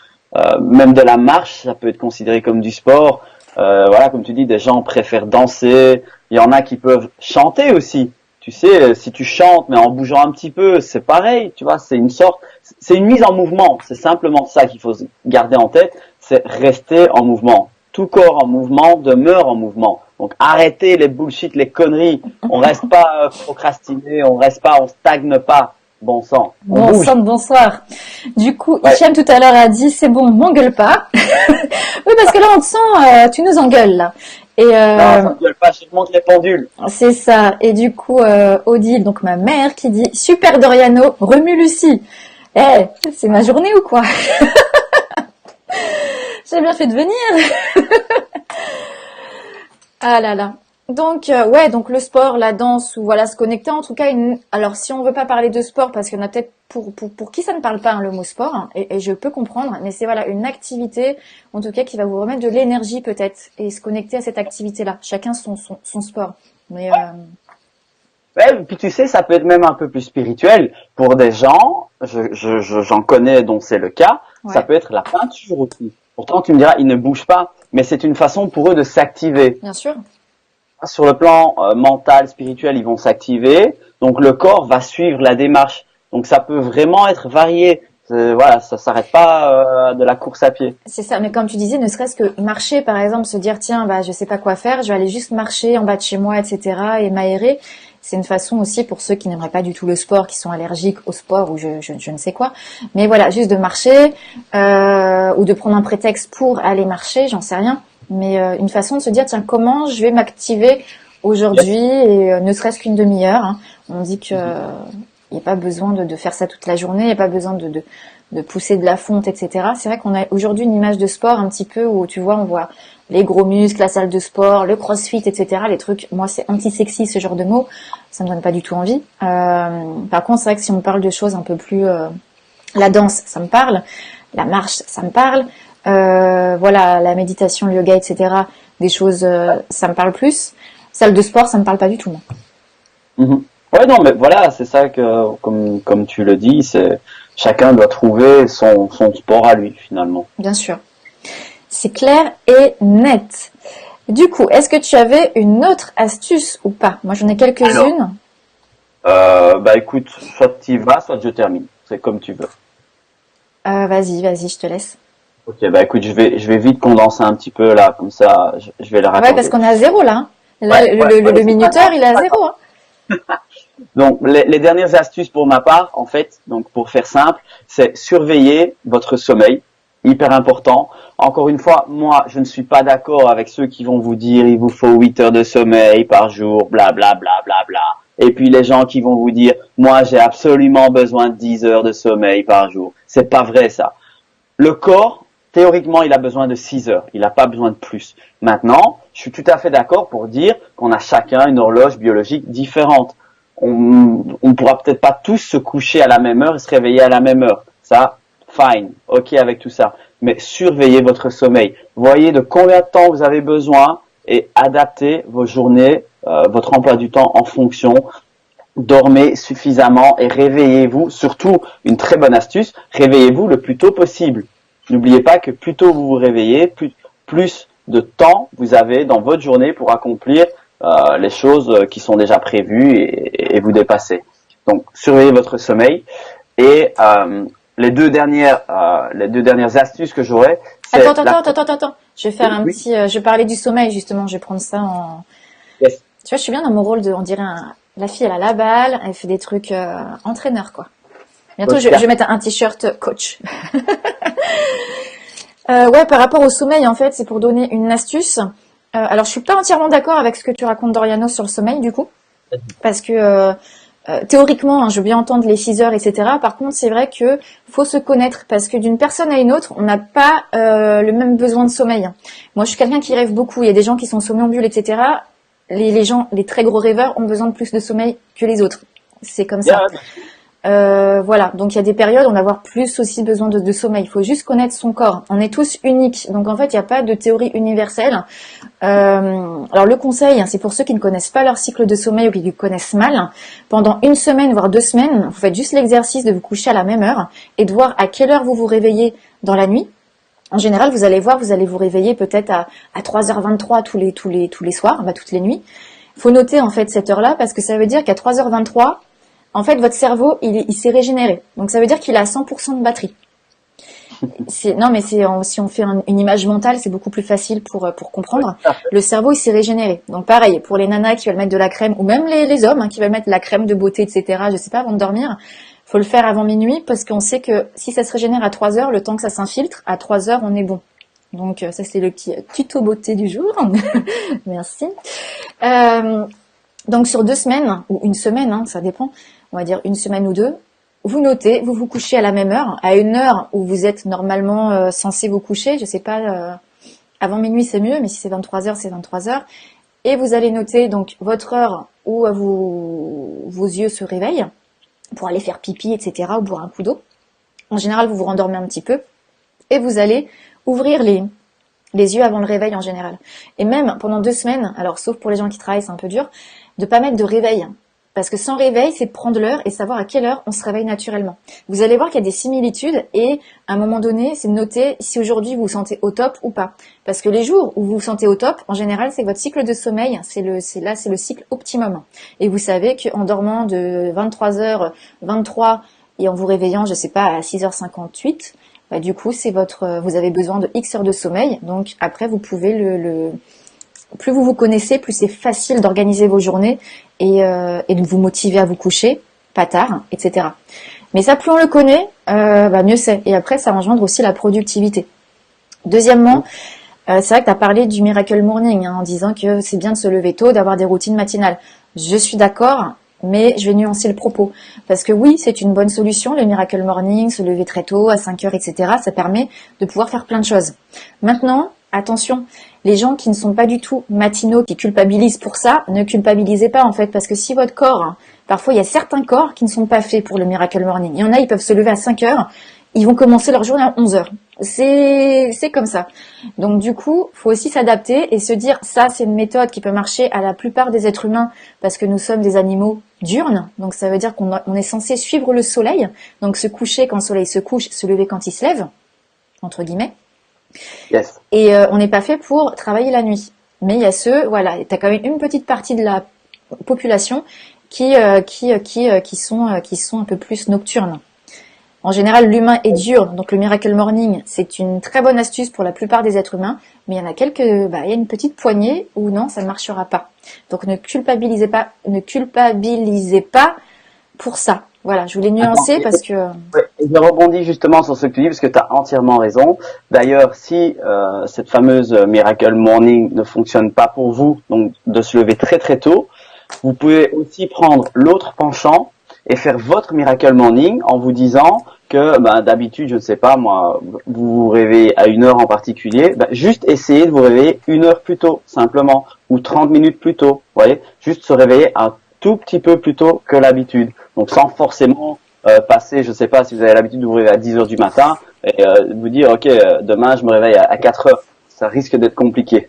même de la marche, ça peut être considéré comme du sport. Voilà, comme tu dis, des gens préfèrent danser. Il y en a qui peuvent chanter aussi. Tu sais, si tu chantes mais en bougeant un petit peu, c'est pareil. Tu vois, c'est une mise en mouvement. C'est simplement ça qu'il faut garder en tête. C'est rester en mouvement. Tout corps en mouvement demeure en mouvement. Donc arrêtez les bullshit, les conneries. On reste pas procrastiné, on stagne pas. Bon sang. Bon sang de bonsoir. Du coup, Hicham tout à l'heure a dit c'est bon, m'engueule pas. Oui, parce que là on te sent, tu nous engueules là. Et non, ça m'engueule pas, je te montre les pendules. C'est ça. Et du coup, Odile, donc ma mère, qui dit super Doriano, remue Lucie. C'est ma journée ou quoi? J'ai bien fait de venir. Ah là là. Donc donc le sport, la danse ou voilà se connecter en tout cas alors si on veut pas parler de sport parce qu'il y en a peut-être pour qui ça ne parle pas le mot sport hein, et je peux comprendre mais c'est voilà une activité en tout cas qui va vous remettre de l'énergie peut-être et se connecter à cette activité-là. Chacun son sport. Mais puis tu sais, ça peut être même un peu plus spirituel pour des gens. J'en connais dont c'est le cas. Ça peut être la peinture aussi. Pourtant, tu me diras, ils ne bougent pas, mais c'est une façon pour eux de s'activer. Bien sûr. Sur le plan mental, spirituel, ils vont s'activer. Donc, le corps va suivre la démarche. Donc, ça peut vraiment être varié. Voilà, ça s'arrête pas de la course à pied. C'est ça, mais comme tu disais, ne serait-ce que marcher, par exemple, se dire, tiens, je sais pas quoi faire, je vais aller juste marcher en bas de chez moi, etc., et m'aérer. C'est une façon aussi pour ceux qui n'aimeraient pas du tout le sport, qui sont allergiques au sport ou je ne sais quoi. Mais voilà, juste de marcher ou de prendre un prétexte pour aller marcher, j'en sais rien. Mais une façon de se dire, tiens, comment je vais m'activer aujourd'hui et ne serait-ce qu'une demi-heure. Hein. On dit que il n'y a pas besoin de faire ça toute la journée, il n'y a pas besoin de pousser de la fonte, etc. C'est vrai qu'on a aujourd'hui une image de sport un petit peu où, tu vois, on voit les gros muscles, la salle de sport, le crossfit, etc. Les trucs, moi, c'est anti-sexy, ce genre de mots. Ça me donne pas du tout envie. Par contre, c'est vrai que si on parle de choses un peu plus... la danse, ça me parle. La marche, ça me parle. Voilà, la méditation, le yoga, etc. Des choses, ça me parle plus. Salle de sport, ça me parle pas du tout, moi. Mm-hmm. Ouais, non, mais voilà, c'est ça que, comme tu le dis, c'est chacun doit trouver son sport à lui, finalement. Bien sûr. C'est clair et net. Du coup, est-ce que tu avais une autre astuce ou pas? Moi, j'en ai quelques-unes. Écoute, soit tu y vas, soit je termine. C'est comme tu veux. Vas-y, je te laisse. Ok, écoute, je vais vite condenser un petit peu là, comme ça, je vais le raccorder. Ouais, parce qu'on est à 0 là. Hein. Là, le minuteur, il est à 0. Hein. Donc, les dernières astuces pour ma part, en fait, donc pour faire simple, c'est surveiller votre sommeil. Hyper important. Encore une fois, moi, je ne suis pas d'accord avec ceux qui vont vous dire il vous faut 8 heures de sommeil par jour, bla bla bla bla bla. Et puis les gens qui vont vous dire moi, j'ai absolument besoin de 10 heures de sommeil par jour. C'est pas vrai ça. Le corps, théoriquement, il a besoin de 6 heures. Il n'a pas besoin de plus. Maintenant, je suis tout à fait d'accord pour dire qu'on a chacun une horloge biologique différente. On pourra peut-être pas tous se coucher à la même heure et se réveiller à la même heure. Ça, fine, ok avec tout ça. Mais surveillez votre sommeil. Voyez de combien de temps vous avez besoin et adaptez vos journées votre emploi du temps en fonction. Dormez suffisamment et réveillez-vous. Surtout, une très bonne astuce, réveillez-vous le plus tôt possible. N'oubliez pas que plus tôt vous vous réveillez, plus de temps vous avez dans votre journée pour accomplir les choses qui sont déjà prévues et vous dépasser. Donc, surveillez votre sommeil. Et les deux dernières astuces que j'aurais, c'est Attends. Je vais faire un oui. petit. Je vais parler du sommeil justement. Je vais prendre ça en. Yes. Tu vois, je suis bien dans mon rôle de. On dirait la fille, elle a la balle, elle fait des trucs entraîneur quoi. Bientôt, je vais mettre un t-shirt coach. Ouais, par rapport au sommeil, en fait, c'est pour donner une astuce. Alors, je suis pas entièrement d'accord avec ce que tu racontes, Doriano, sur le sommeil, du coup, parce que théoriquement, hein, je veux bien entendre les 6 heures, etc. Par contre, c'est vrai que faut se connaître, parce que d'une personne à une autre, on n'a pas le même besoin de sommeil. Moi, je suis quelqu'un qui rêve beaucoup. Il y a des gens qui sont somnambules, etc. Les gens, les très gros rêveurs, ont besoin de plus de sommeil que les autres. C'est comme ça. Voilà, donc il y a des périodes où on va avoir plus aussi besoin de sommeil. Il faut juste connaître son corps. On est tous uniques, donc en fait il n'y a pas de théorie universelle. Alors le conseil, c'est pour ceux qui ne connaissent pas leur cycle de sommeil ou qui le connaissent mal. Pendant 1 semaine voire 2 semaines, vous faites juste l'exercice de vous coucher à la même heure et de voir à quelle heure vous vous réveillez dans la nuit. En général, vous allez voir, vous allez vous réveiller peut-être à 3h23 tous les soirs, toutes les nuits. Faut noter en fait cette heure-là parce que ça veut dire qu'à 3h23 en fait, votre cerveau, il s'est régénéré. Donc, ça veut dire qu'il a 100% de batterie. Non, mais si on fait une image mentale, c'est beaucoup plus facile pour comprendre. Le cerveau, il s'est régénéré. Donc, pareil, pour les nanas qui veulent mettre de la crème, ou même les hommes qui veulent mettre de la crème de beauté, etc., je sais pas, avant de dormir, faut le faire avant minuit parce qu'on sait que si ça se régénère à 3 heures, le temps que ça s'infiltre, à 3 heures, on est bon. Donc, ça, c'est le petit tuto beauté du jour. Merci. Donc, sur 2 semaines, ou 1 semaine, ça dépend, on va dire 1 semaine ou 2, vous notez, vous vous couchez à la même heure, à une heure où vous êtes normalement censé vous coucher, je sais pas, avant minuit c'est mieux, mais si c'est 23 heures, c'est 23 heures, et vous allez noter donc votre heure où vos yeux se réveillent, pour aller faire pipi, etc., ou boire un coup d'eau. En général, vous vous rendormez un petit peu, et vous allez ouvrir les yeux avant le réveil en général. Et même pendant 2 semaines, alors sauf pour les gens qui travaillent, c'est un peu dur, de pas mettre de réveil. Parce que sans réveil, c'est prendre l'heure et savoir à quelle heure on se réveille naturellement. Vous allez voir qu'il y a des similitudes et à un moment donné, c'est de noter si aujourd'hui vous vous sentez au top ou pas. Parce que les jours où vous vous sentez au top, en général, c'est que votre cycle de sommeil, c'est le cycle optimum. Et vous savez qu'en dormant de 23h23 et en vous réveillant, je sais pas, à 6h58, du coup, vous avez besoin de X heures de sommeil. Donc après, vous pouvez plus vous vous connaissez, plus c'est facile d'organiser vos journées et de vous motiver à vous coucher, pas tard, etc. Mais ça, plus on le connaît, mieux c'est. Et après, ça engendre aussi la productivité. Deuxièmement, c'est vrai que tu as parlé du Miracle Morning en disant que c'est bien de se lever tôt, d'avoir des routines matinales. Je suis d'accord, mais je vais nuancer le propos. Parce que oui, c'est une bonne solution, le Miracle Morning, se lever très tôt, à 5 heures, etc. Ça permet de pouvoir faire plein de choses. Maintenant, attention, les gens qui ne sont pas du tout matinaux, qui culpabilisent pour ça, ne culpabilisez pas en fait, parce que si votre corps, parfois il y a certains corps qui ne sont pas faits pour le Miracle Morning. Il y en a, ils peuvent se lever à 5 heures, ils vont commencer leur journée à 11 heures. C'est comme ça. Donc du coup, faut aussi s'adapter et se dire, ça c'est une méthode qui peut marcher à la plupart des êtres humains, parce que nous sommes des animaux diurnes, donc ça veut dire qu'on est censé suivre le soleil, donc se coucher quand le soleil se couche, se lever quand il se lève, entre guillemets. Yes. Et on n'est pas fait pour travailler la nuit. Mais il y a t'as quand même une petite partie de la population qui sont un peu plus nocturnes. En général, l'humain est dur, donc le Miracle Morning, c'est une très bonne astuce pour la plupart des êtres humains, mais il y en a il y a une petite poignée où non, ça ne marchera pas. Donc ne culpabilisez pas pour ça. Voilà, je voulais nuancer parce que... Ouais, je rebondis justement sur ce que tu dis parce que tu as entièrement raison. D'ailleurs, si cette fameuse Miracle Morning ne fonctionne pas pour vous, donc de se lever très très tôt, vous pouvez aussi prendre l'autre penchant et faire votre Miracle Morning en vous disant que d'habitude, je ne sais pas moi, vous vous réveillez à 1 heure en particulier, juste essayez de vous réveiller 1 heure plus tôt, simplement, ou 30 minutes plus tôt, vous voyez, juste se réveiller un tout petit peu plus tôt que l'habitude. Donc sans forcément passer, je sais pas si vous avez l'habitude de vous réveiller à 10 heures du matin et vous dire ok demain je me réveille à 4 heures, ça risque d'être compliqué.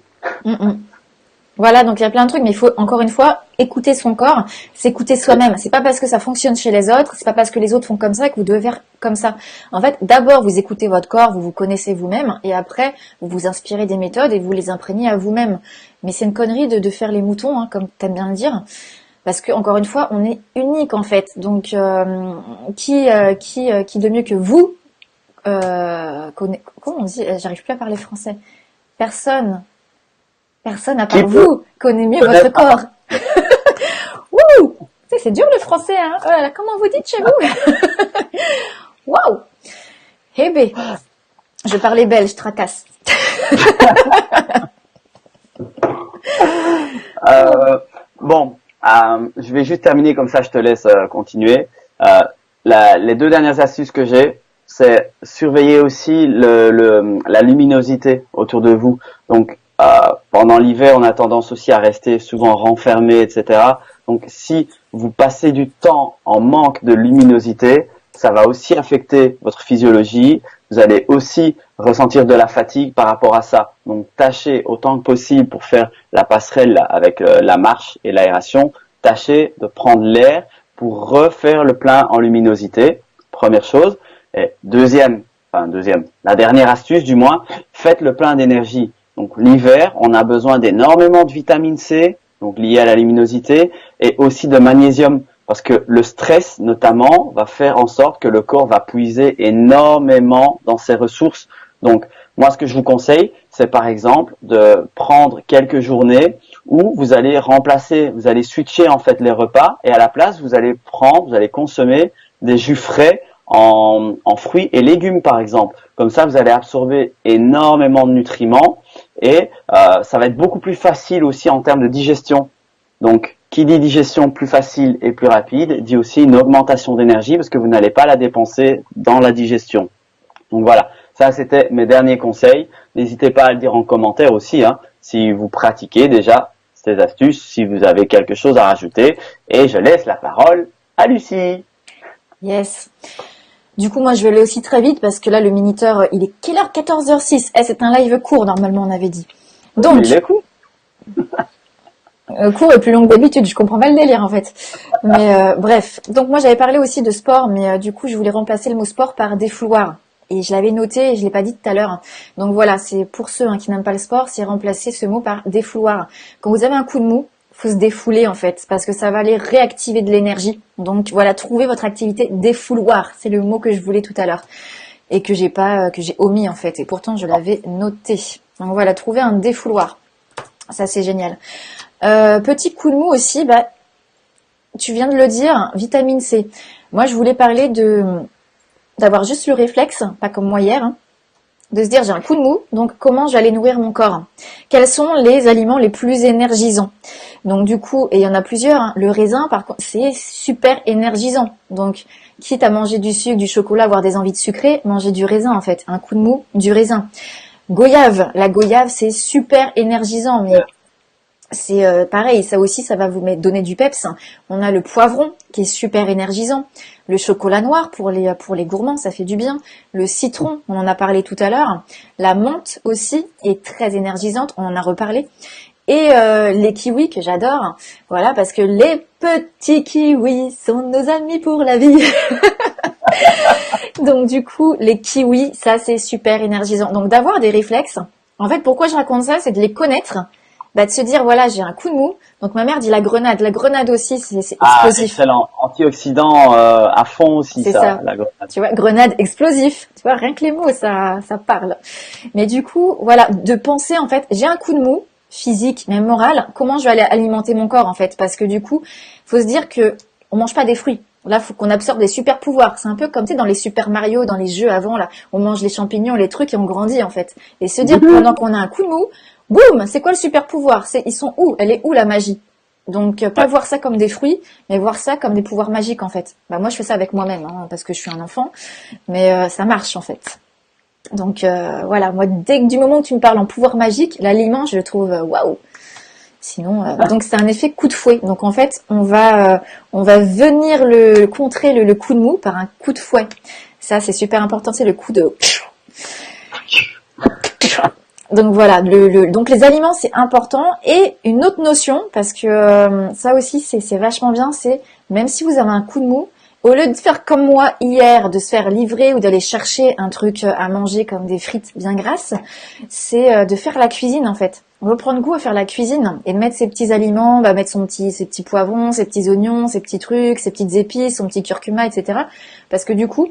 Voilà, donc il y a plein de trucs, mais il faut encore une fois écouter son corps, s'écouter soi-même. C'est pas parce que ça fonctionne chez les autres, c'est pas parce que les autres font comme ça que vous devez faire comme ça. En fait, d'abord vous écoutez votre corps, vous vous connaissez vous-même, et après vous vous inspirez des méthodes et vous les imprégnez à vous-même. Mais c'est une connerie de faire les moutons, hein, comme t'aimes bien le dire, parce que encore une fois, on est unique en fait. Donc qui de mieux que vous comment on dit? J'arrive plus à parler français. Personne. Personne à Qui part peut vous connaît mieux votre connaître corps. Wouh! Tu sais, c'est dur le français, hein? Oh là là, comment vous dites chez vous? Waouh! Eh ben, je parlais belge, tracasse. Euh, bon, je vais juste terminer comme ça, je te laisse continuer. Les deux dernières astuces que j'ai, c'est surveiller aussi la luminosité autour de vous. Donc, pendant l'hiver, on a tendance aussi à rester souvent renfermé, etc. Donc, si vous passez du temps en manque de luminosité, ça va aussi affecter votre physiologie. Vous allez aussi ressentir de la fatigue par rapport à ça. Donc, tâchez autant que possible pour faire la passerelle avec la marche et l'aération. Tâchez de prendre l'air pour refaire le plein en luminosité. Première chose. Et deuxième, la dernière astuce du moins, faites le plein d'énergie. Donc l'hiver, on a besoin d'énormément de vitamine C, donc lié à la luminosité, et aussi de magnésium, parce que le stress notamment va faire en sorte que le corps va puiser énormément dans ses ressources. Donc moi, ce que je vous conseille, c'est par exemple de prendre quelques journées où vous allez vous allez switcher en fait les repas, et à la place, vous allez consommer des jus frais en fruits et légumes par exemple. Comme ça, vous allez absorber énormément de nutriments et ça va être beaucoup plus facile aussi en termes de digestion. Donc, qui dit digestion plus facile et plus rapide, dit aussi une augmentation d'énergie parce que vous n'allez pas la dépenser dans la digestion. Donc voilà, ça c'était mes derniers conseils. N'hésitez pas à le dire en commentaire aussi, hein, si vous pratiquez déjà ces astuces, si vous avez quelque chose à rajouter. Et je laisse la parole à Lucie. Yes. Du coup, moi, je vais aller aussi très vite parce que là, le minuteur, il est quelle heure? 14h06. Eh, c'est un live court, normalement, on avait dit. Donc, il est court. Court et plus long que d'habitude, je comprends pas le délire en fait. Mais bref, donc moi j'avais parlé aussi de sport, mais du coup je voulais remplacer le mot sport par défouloir. Et je l'avais noté et je l'ai pas dit tout à l'heure. Donc voilà, c'est pour ceux qui n'aiment pas le sport, c'est remplacer ce mot par défouloir. Quand vous avez un coup de mou, faut se défouler en fait, parce que ça va aller réactiver de l'énergie. Donc voilà, trouvez votre activité défouloir. C'est le mot que je voulais tout à l'heure et que j'ai pas, que j'ai omis en fait. Et pourtant je l'avais noté. Donc voilà, trouver un défouloir. Ça c'est génial. Petit coup de mou aussi, bah, tu viens de le dire, vitamine C. Moi, je voulais parler d'avoir juste le réflexe, pas comme moi hier, hein, de se dire j'ai un coup de mou, donc comment j'allais nourrir mon corps? Quels sont les aliments les plus énergisants? Donc du coup, et il y en a plusieurs, hein, le raisin, par contre, c'est super énergisant. Donc, quitte à manger du sucre, du chocolat, avoir des envies de sucré, manger du raisin en fait. Un coup de mou, du raisin. Goyave, la goyave, c'est super énergisant, mais c'est pareil, ça aussi, ça va vous donner du peps. On a le poivron qui est super énergisant. Le chocolat noir pour les gourmands, ça fait du bien. Le citron, on en a parlé tout à l'heure. La menthe aussi est très énergisante, on en a reparlé. Et les kiwis que j'adore, voilà, parce que les petits kiwis sont nos amis pour la vie. Donc du coup, les kiwis, ça c'est super énergisant. Donc d'avoir des réflexes. En fait, pourquoi je raconte ça, c'est de les connaître. Bah, de se dire, voilà, j'ai un coup de mou. Donc, ma mère dit la grenade. La grenade aussi, c'est explosif. Excellent. Antioxydant à fond aussi, c'est ça, la grenade. Tu vois, grenade explosif. Tu vois, rien que les mots, ça parle. Mais du coup, voilà, de penser, en fait, j'ai un coup de mou, physique, même moral. Comment je vais aller alimenter mon corps, en fait? Parce que du coup, faut se dire que on mange pas des fruits. Là, faut qu'on absorbe des super pouvoirs. C'est un peu comme, tu sais, dans les Super Mario, dans les jeux avant, là. On mange les champignons, les trucs et on grandit, en fait. Et se dire, pendant qu'on a un coup de mou, boum, c'est quoi le super pouvoir? Ils sont où? Elle est où la magie? Donc pas voir ça comme des fruits, mais voir ça comme des pouvoirs magiques en fait. Bah moi je fais ça avec moi-même hein, parce que je suis un enfant, mais ça marche en fait. Donc voilà, moi dès que du moment où tu me parles en pouvoir magique, l'aliment je le trouve waouh. Sinon donc c'est un effet coup de fouet. Donc en fait on va venir contrer le coup de mou par un coup de fouet. Ça c'est super important, c'est le coup de Donc voilà, donc les aliments c'est important. Et une autre notion, parce que ça aussi c'est vachement bien, c'est même si vous avez un coup de mou, au lieu de faire comme moi hier, de se faire livrer ou d'aller chercher un truc à manger comme des frites bien grasses, c'est de faire la cuisine en fait. On veut prendre goût à faire la cuisine et de mettre ses petits aliments, mettre ses petits poivrons, ses petits oignons, ses petits trucs, ses petites épices, son petit curcuma, etc. Parce que du coup,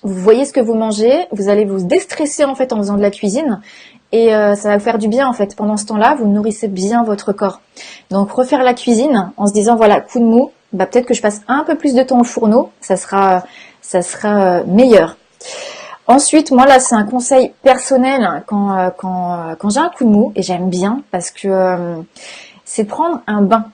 vous voyez ce que vous mangez, vous allez vous déstresser en fait en faisant de la cuisine et ça va vous faire du bien en fait. Pendant ce temps-là, vous nourrissez bien votre corps. Donc refaire la cuisine en se disant voilà, coup de mou, peut-être que je passe un peu plus de temps au fourneau, ça sera meilleur. Ensuite, moi là, c'est un conseil personnel quand j'ai un coup de mou et j'aime bien parce que c'est de prendre un bain.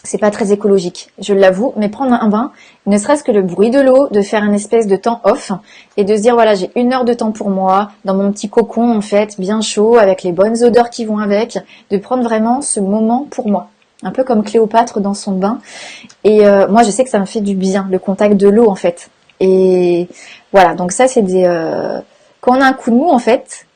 C'est pas très écologique, je l'avoue, mais prendre un bain, ne serait-ce que le bruit de l'eau, de faire une espèce de temps off et de se dire voilà, j'ai 1 heure de temps pour moi, dans mon petit cocon en fait, bien chaud, avec les bonnes odeurs qui vont avec, de prendre vraiment ce moment pour moi. Un peu comme Cléopâtre dans son bain. Et moi, je sais que ça me fait du bien, le contact de l'eau en fait. Et voilà, donc ça c'est quand on a un coup de mou en fait,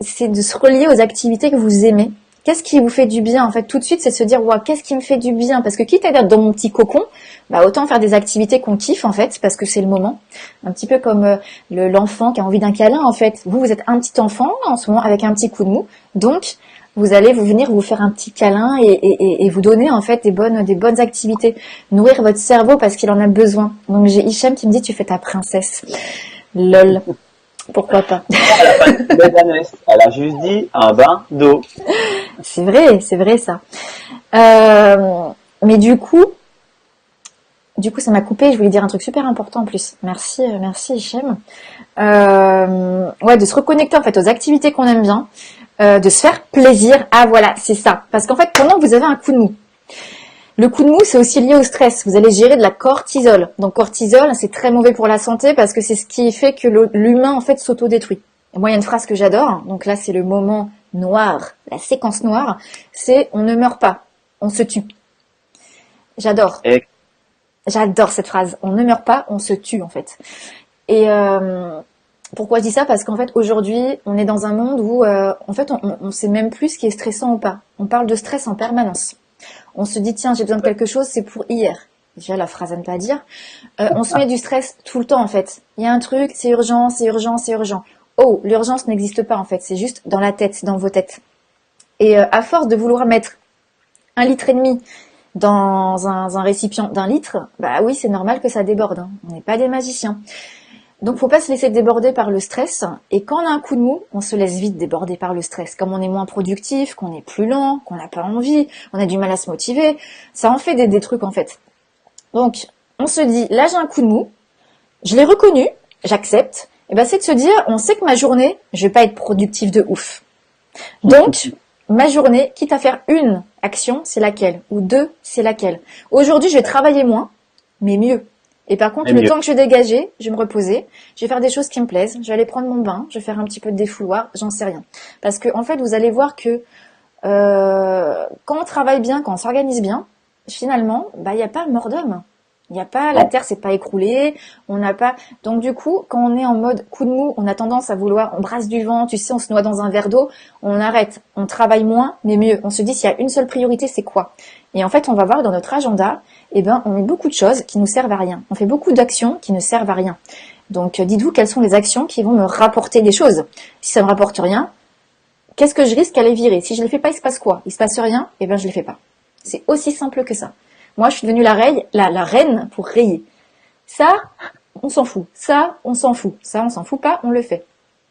c'est de se relier aux activités que vous aimez. Qu'est-ce qui vous fait du bien en fait tout de suite, c'est de se dire ouais, qu'est-ce qui me fait du bien, parce que quitte à être dans mon petit cocon, autant faire des activités qu'on kiffe en fait, parce que c'est le moment. Un petit peu comme l'enfant qui a envie d'un câlin en fait. Vous êtes un petit enfant en ce moment avec un petit coup de mou, donc vous allez venir vous faire un petit câlin et vous donner en fait des bonnes activités, nourrir votre cerveau parce qu'il en a besoin. Donc j'ai Hicham qui me dit tu fais ta princesse, lol. Pourquoi pas? Elle a pas dit elle a juste dit un bain d'eau. C'est vrai ça. Mais du coup, ça m'a coupé. Je voulais dire un truc super important en plus. Merci Hichem. Ouais, de se reconnecter en fait aux activités qu'on aime bien, de se faire plaisir. Ah voilà, c'est ça. Parce qu'en fait, pendant que vous avez un coup de mou, le coup de mou, c'est aussi lié au stress. Vous allez gérer de la cortisol. Donc cortisol, c'est très mauvais pour la santé parce que c'est ce qui fait que l'humain en fait s'autodétruit. Et moi, il y a une phrase que j'adore. Donc là, c'est le moment noir, la séquence noire. C'est on ne meurt pas, on se tue. J'adore. Et J'adore cette phrase. On ne meurt pas, on se tue en fait. Et pourquoi je dis ça? Parce qu'en fait, aujourd'hui, on est dans un monde où en fait, on sait même plus ce qui est stressant ou pas. On parle de stress en permanence. On se dit tiens, j'ai besoin de quelque chose, c'est pour hier. Déjà la phrase à ne pas dire. On se met du stress tout le temps en fait. Il y a un truc, c'est urgent, c'est urgent, c'est urgent. Oh, l'urgence n'existe pas en fait, c'est juste dans la tête, c'est dans vos têtes. Et à force de vouloir mettre 1,5 litre dans un récipient d'1 litre, oui, c'est normal que ça déborde. Hein. On n'est pas des magiciens. Donc faut pas se laisser déborder par le stress. Et quand on a un coup de mou, on se laisse vite déborder par le stress. Comme on est moins productif, qu'on est plus lent, qu'on n'a pas envie, on a du mal à se motiver, ça en fait des trucs en fait. Donc on se dit, là j'ai un coup de mou, je l'ai reconnu, j'accepte. Et c'est de se dire, on sait que ma journée, je vais pas être productif de ouf. Donc ma journée, quitte à faire une action, c'est laquelle? Ou 2, c'est laquelle? Aujourd'hui, je vais travailler moins, mais mieux. Et par contre, le temps que je vais dégager, je vais me reposer, je vais faire des choses qui me plaisent, je vais aller prendre mon bain, je vais faire un petit peu de défouloir, j'en sais rien. Parce que en fait, vous allez voir que quand on travaille bien, quand on s'organise bien, finalement, il n'y a pas mort d'homme. Il n'y a pas, la terre s'est pas écroulée, on n'a pas. Donc du coup, quand on est en mode coup de mou, on a tendance à vouloir, on brasse du vent, tu sais, on se noie dans un verre d'eau, on arrête, on travaille moins, mais mieux. On se dit s'il y a une seule priorité, c'est quoi? Et en fait, on va voir dans notre agenda, on met beaucoup de choses qui nous servent à rien. On fait beaucoup d'actions qui ne servent à rien. Donc dites-vous quelles sont les actions qui vont me rapporter des choses. Si ça me rapporte rien, qu'est-ce que je risque à les virer? Si je les fais pas, il se passe quoi? Il se passe rien, je les fais pas. C'est aussi simple que ça. Moi, je suis devenue la reine pour rayer. Ça, on s'en fout. Ça, on s'en fout. Ça, on s'en fout pas, on le fait.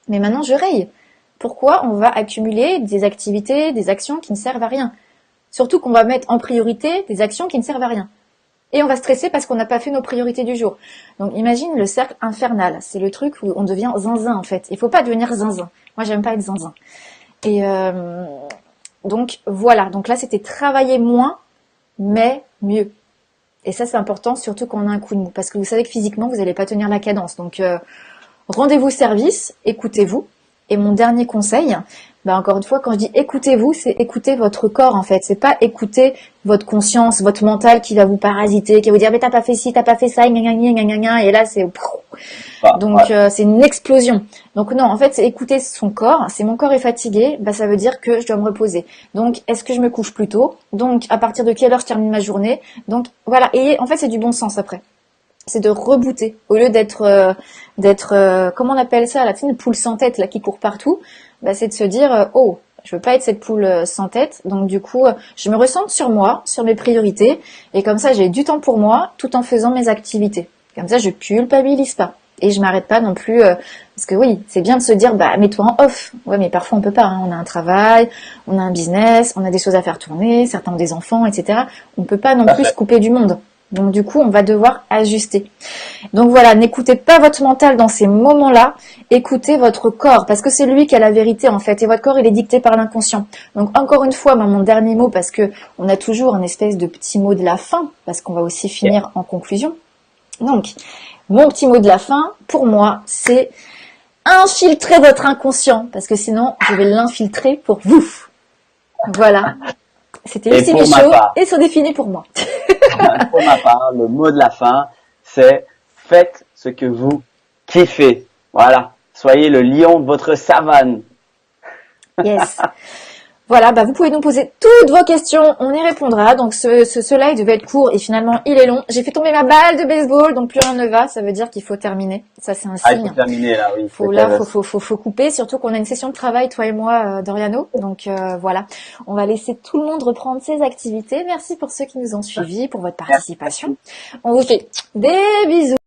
Mais maintenant, je raye. Pourquoi on va accumuler des activités, des actions qui ne servent à rien? Surtout qu'on va mettre en priorité des actions qui ne servent à rien. Et on va stresser parce qu'on n'a pas fait nos priorités du jour. Donc, imagine le cercle infernal. C'est le truc où on devient zinzin, en fait. Il faut pas devenir zinzin. Moi, j'aime pas être zinzin. Et donc, voilà. Donc là, c'était travailler moins, mais mieux. Et ça, c'est important, surtout quand on a un coup de mou. Parce que vous savez que physiquement, vous n'allez pas tenir la cadence. Donc, rendez-vous service, écoutez-vous. Et mon dernier conseil, bah encore une fois, quand je dis écoutez-vous, c'est écouter votre corps en fait. C'est pas écouter votre conscience, votre mental qui va vous parasiter, qui va vous dire mais t'as pas fait ci, t'as pas fait ça, gna gna gna gna gna gna, et là c'est donc c'est une explosion. Donc non, en fait, c'est écouter son corps. Si mon corps est fatigué, bah ça veut dire que je dois me reposer. Donc est-ce que je me couche plus tôt? Donc à partir de quelle heure je termine ma journée? Donc voilà. Et en fait, c'est du bon sens après. C'est de rebooter au lieu d'être comment on appelle ça là, tu sais, une poule sans tête là qui court partout. Bah c'est de se dire oh, je veux pas être cette poule sans tête. Donc du coup, je me recentre sur moi, sur mes priorités, et comme ça j'ai du temps pour moi tout en faisant mes activités. Comme ça je culpabilise pas. Et je m'arrête pas non plus, parce que oui, c'est bien de se dire, bah mets-toi en off. Ouais, mais parfois on peut pas. Hein. On a un travail, on a un business, on a des choses à faire tourner, certains ont des enfants, etc. On peut pas non plus se couper du monde. Donc du coup, on va devoir ajuster. Donc voilà, n'écoutez pas votre mental dans ces moments-là, écoutez votre corps, parce que c'est lui qui a la vérité en fait, et votre corps il est dicté par l'inconscient. Donc encore une fois, mon dernier mot, parce que on a toujours un espèce de petit mot de la fin, parce qu'on va aussi finir en conclusion. Donc, mon petit mot de la fin, pour moi, c'est infiltrer votre inconscient, parce que sinon, je vais l'infiltrer pour vous. Voilà. C'était Lucie Michaud, et c'est défini pour moi. Pour ma part, le mot de la fin, c'est faites ce que vous kiffez. Voilà. Soyez le lion de votre savane. Yes. Voilà, bah vous pouvez nous poser toutes vos questions, on y répondra. Donc ce live devait être court et finalement il est long. J'ai fait tomber ma balle de baseball, donc plus rien ne va. Ça veut dire qu'il faut terminer. Ça c'est un signe. Il faut terminer là, oui. Faut couper. Surtout qu'on a une session de travail toi et moi, Doriano. Donc voilà, on va laisser tout le monde reprendre ses activités. Merci pour ceux qui nous ont suivis, pour votre participation. On vous fait des bisous.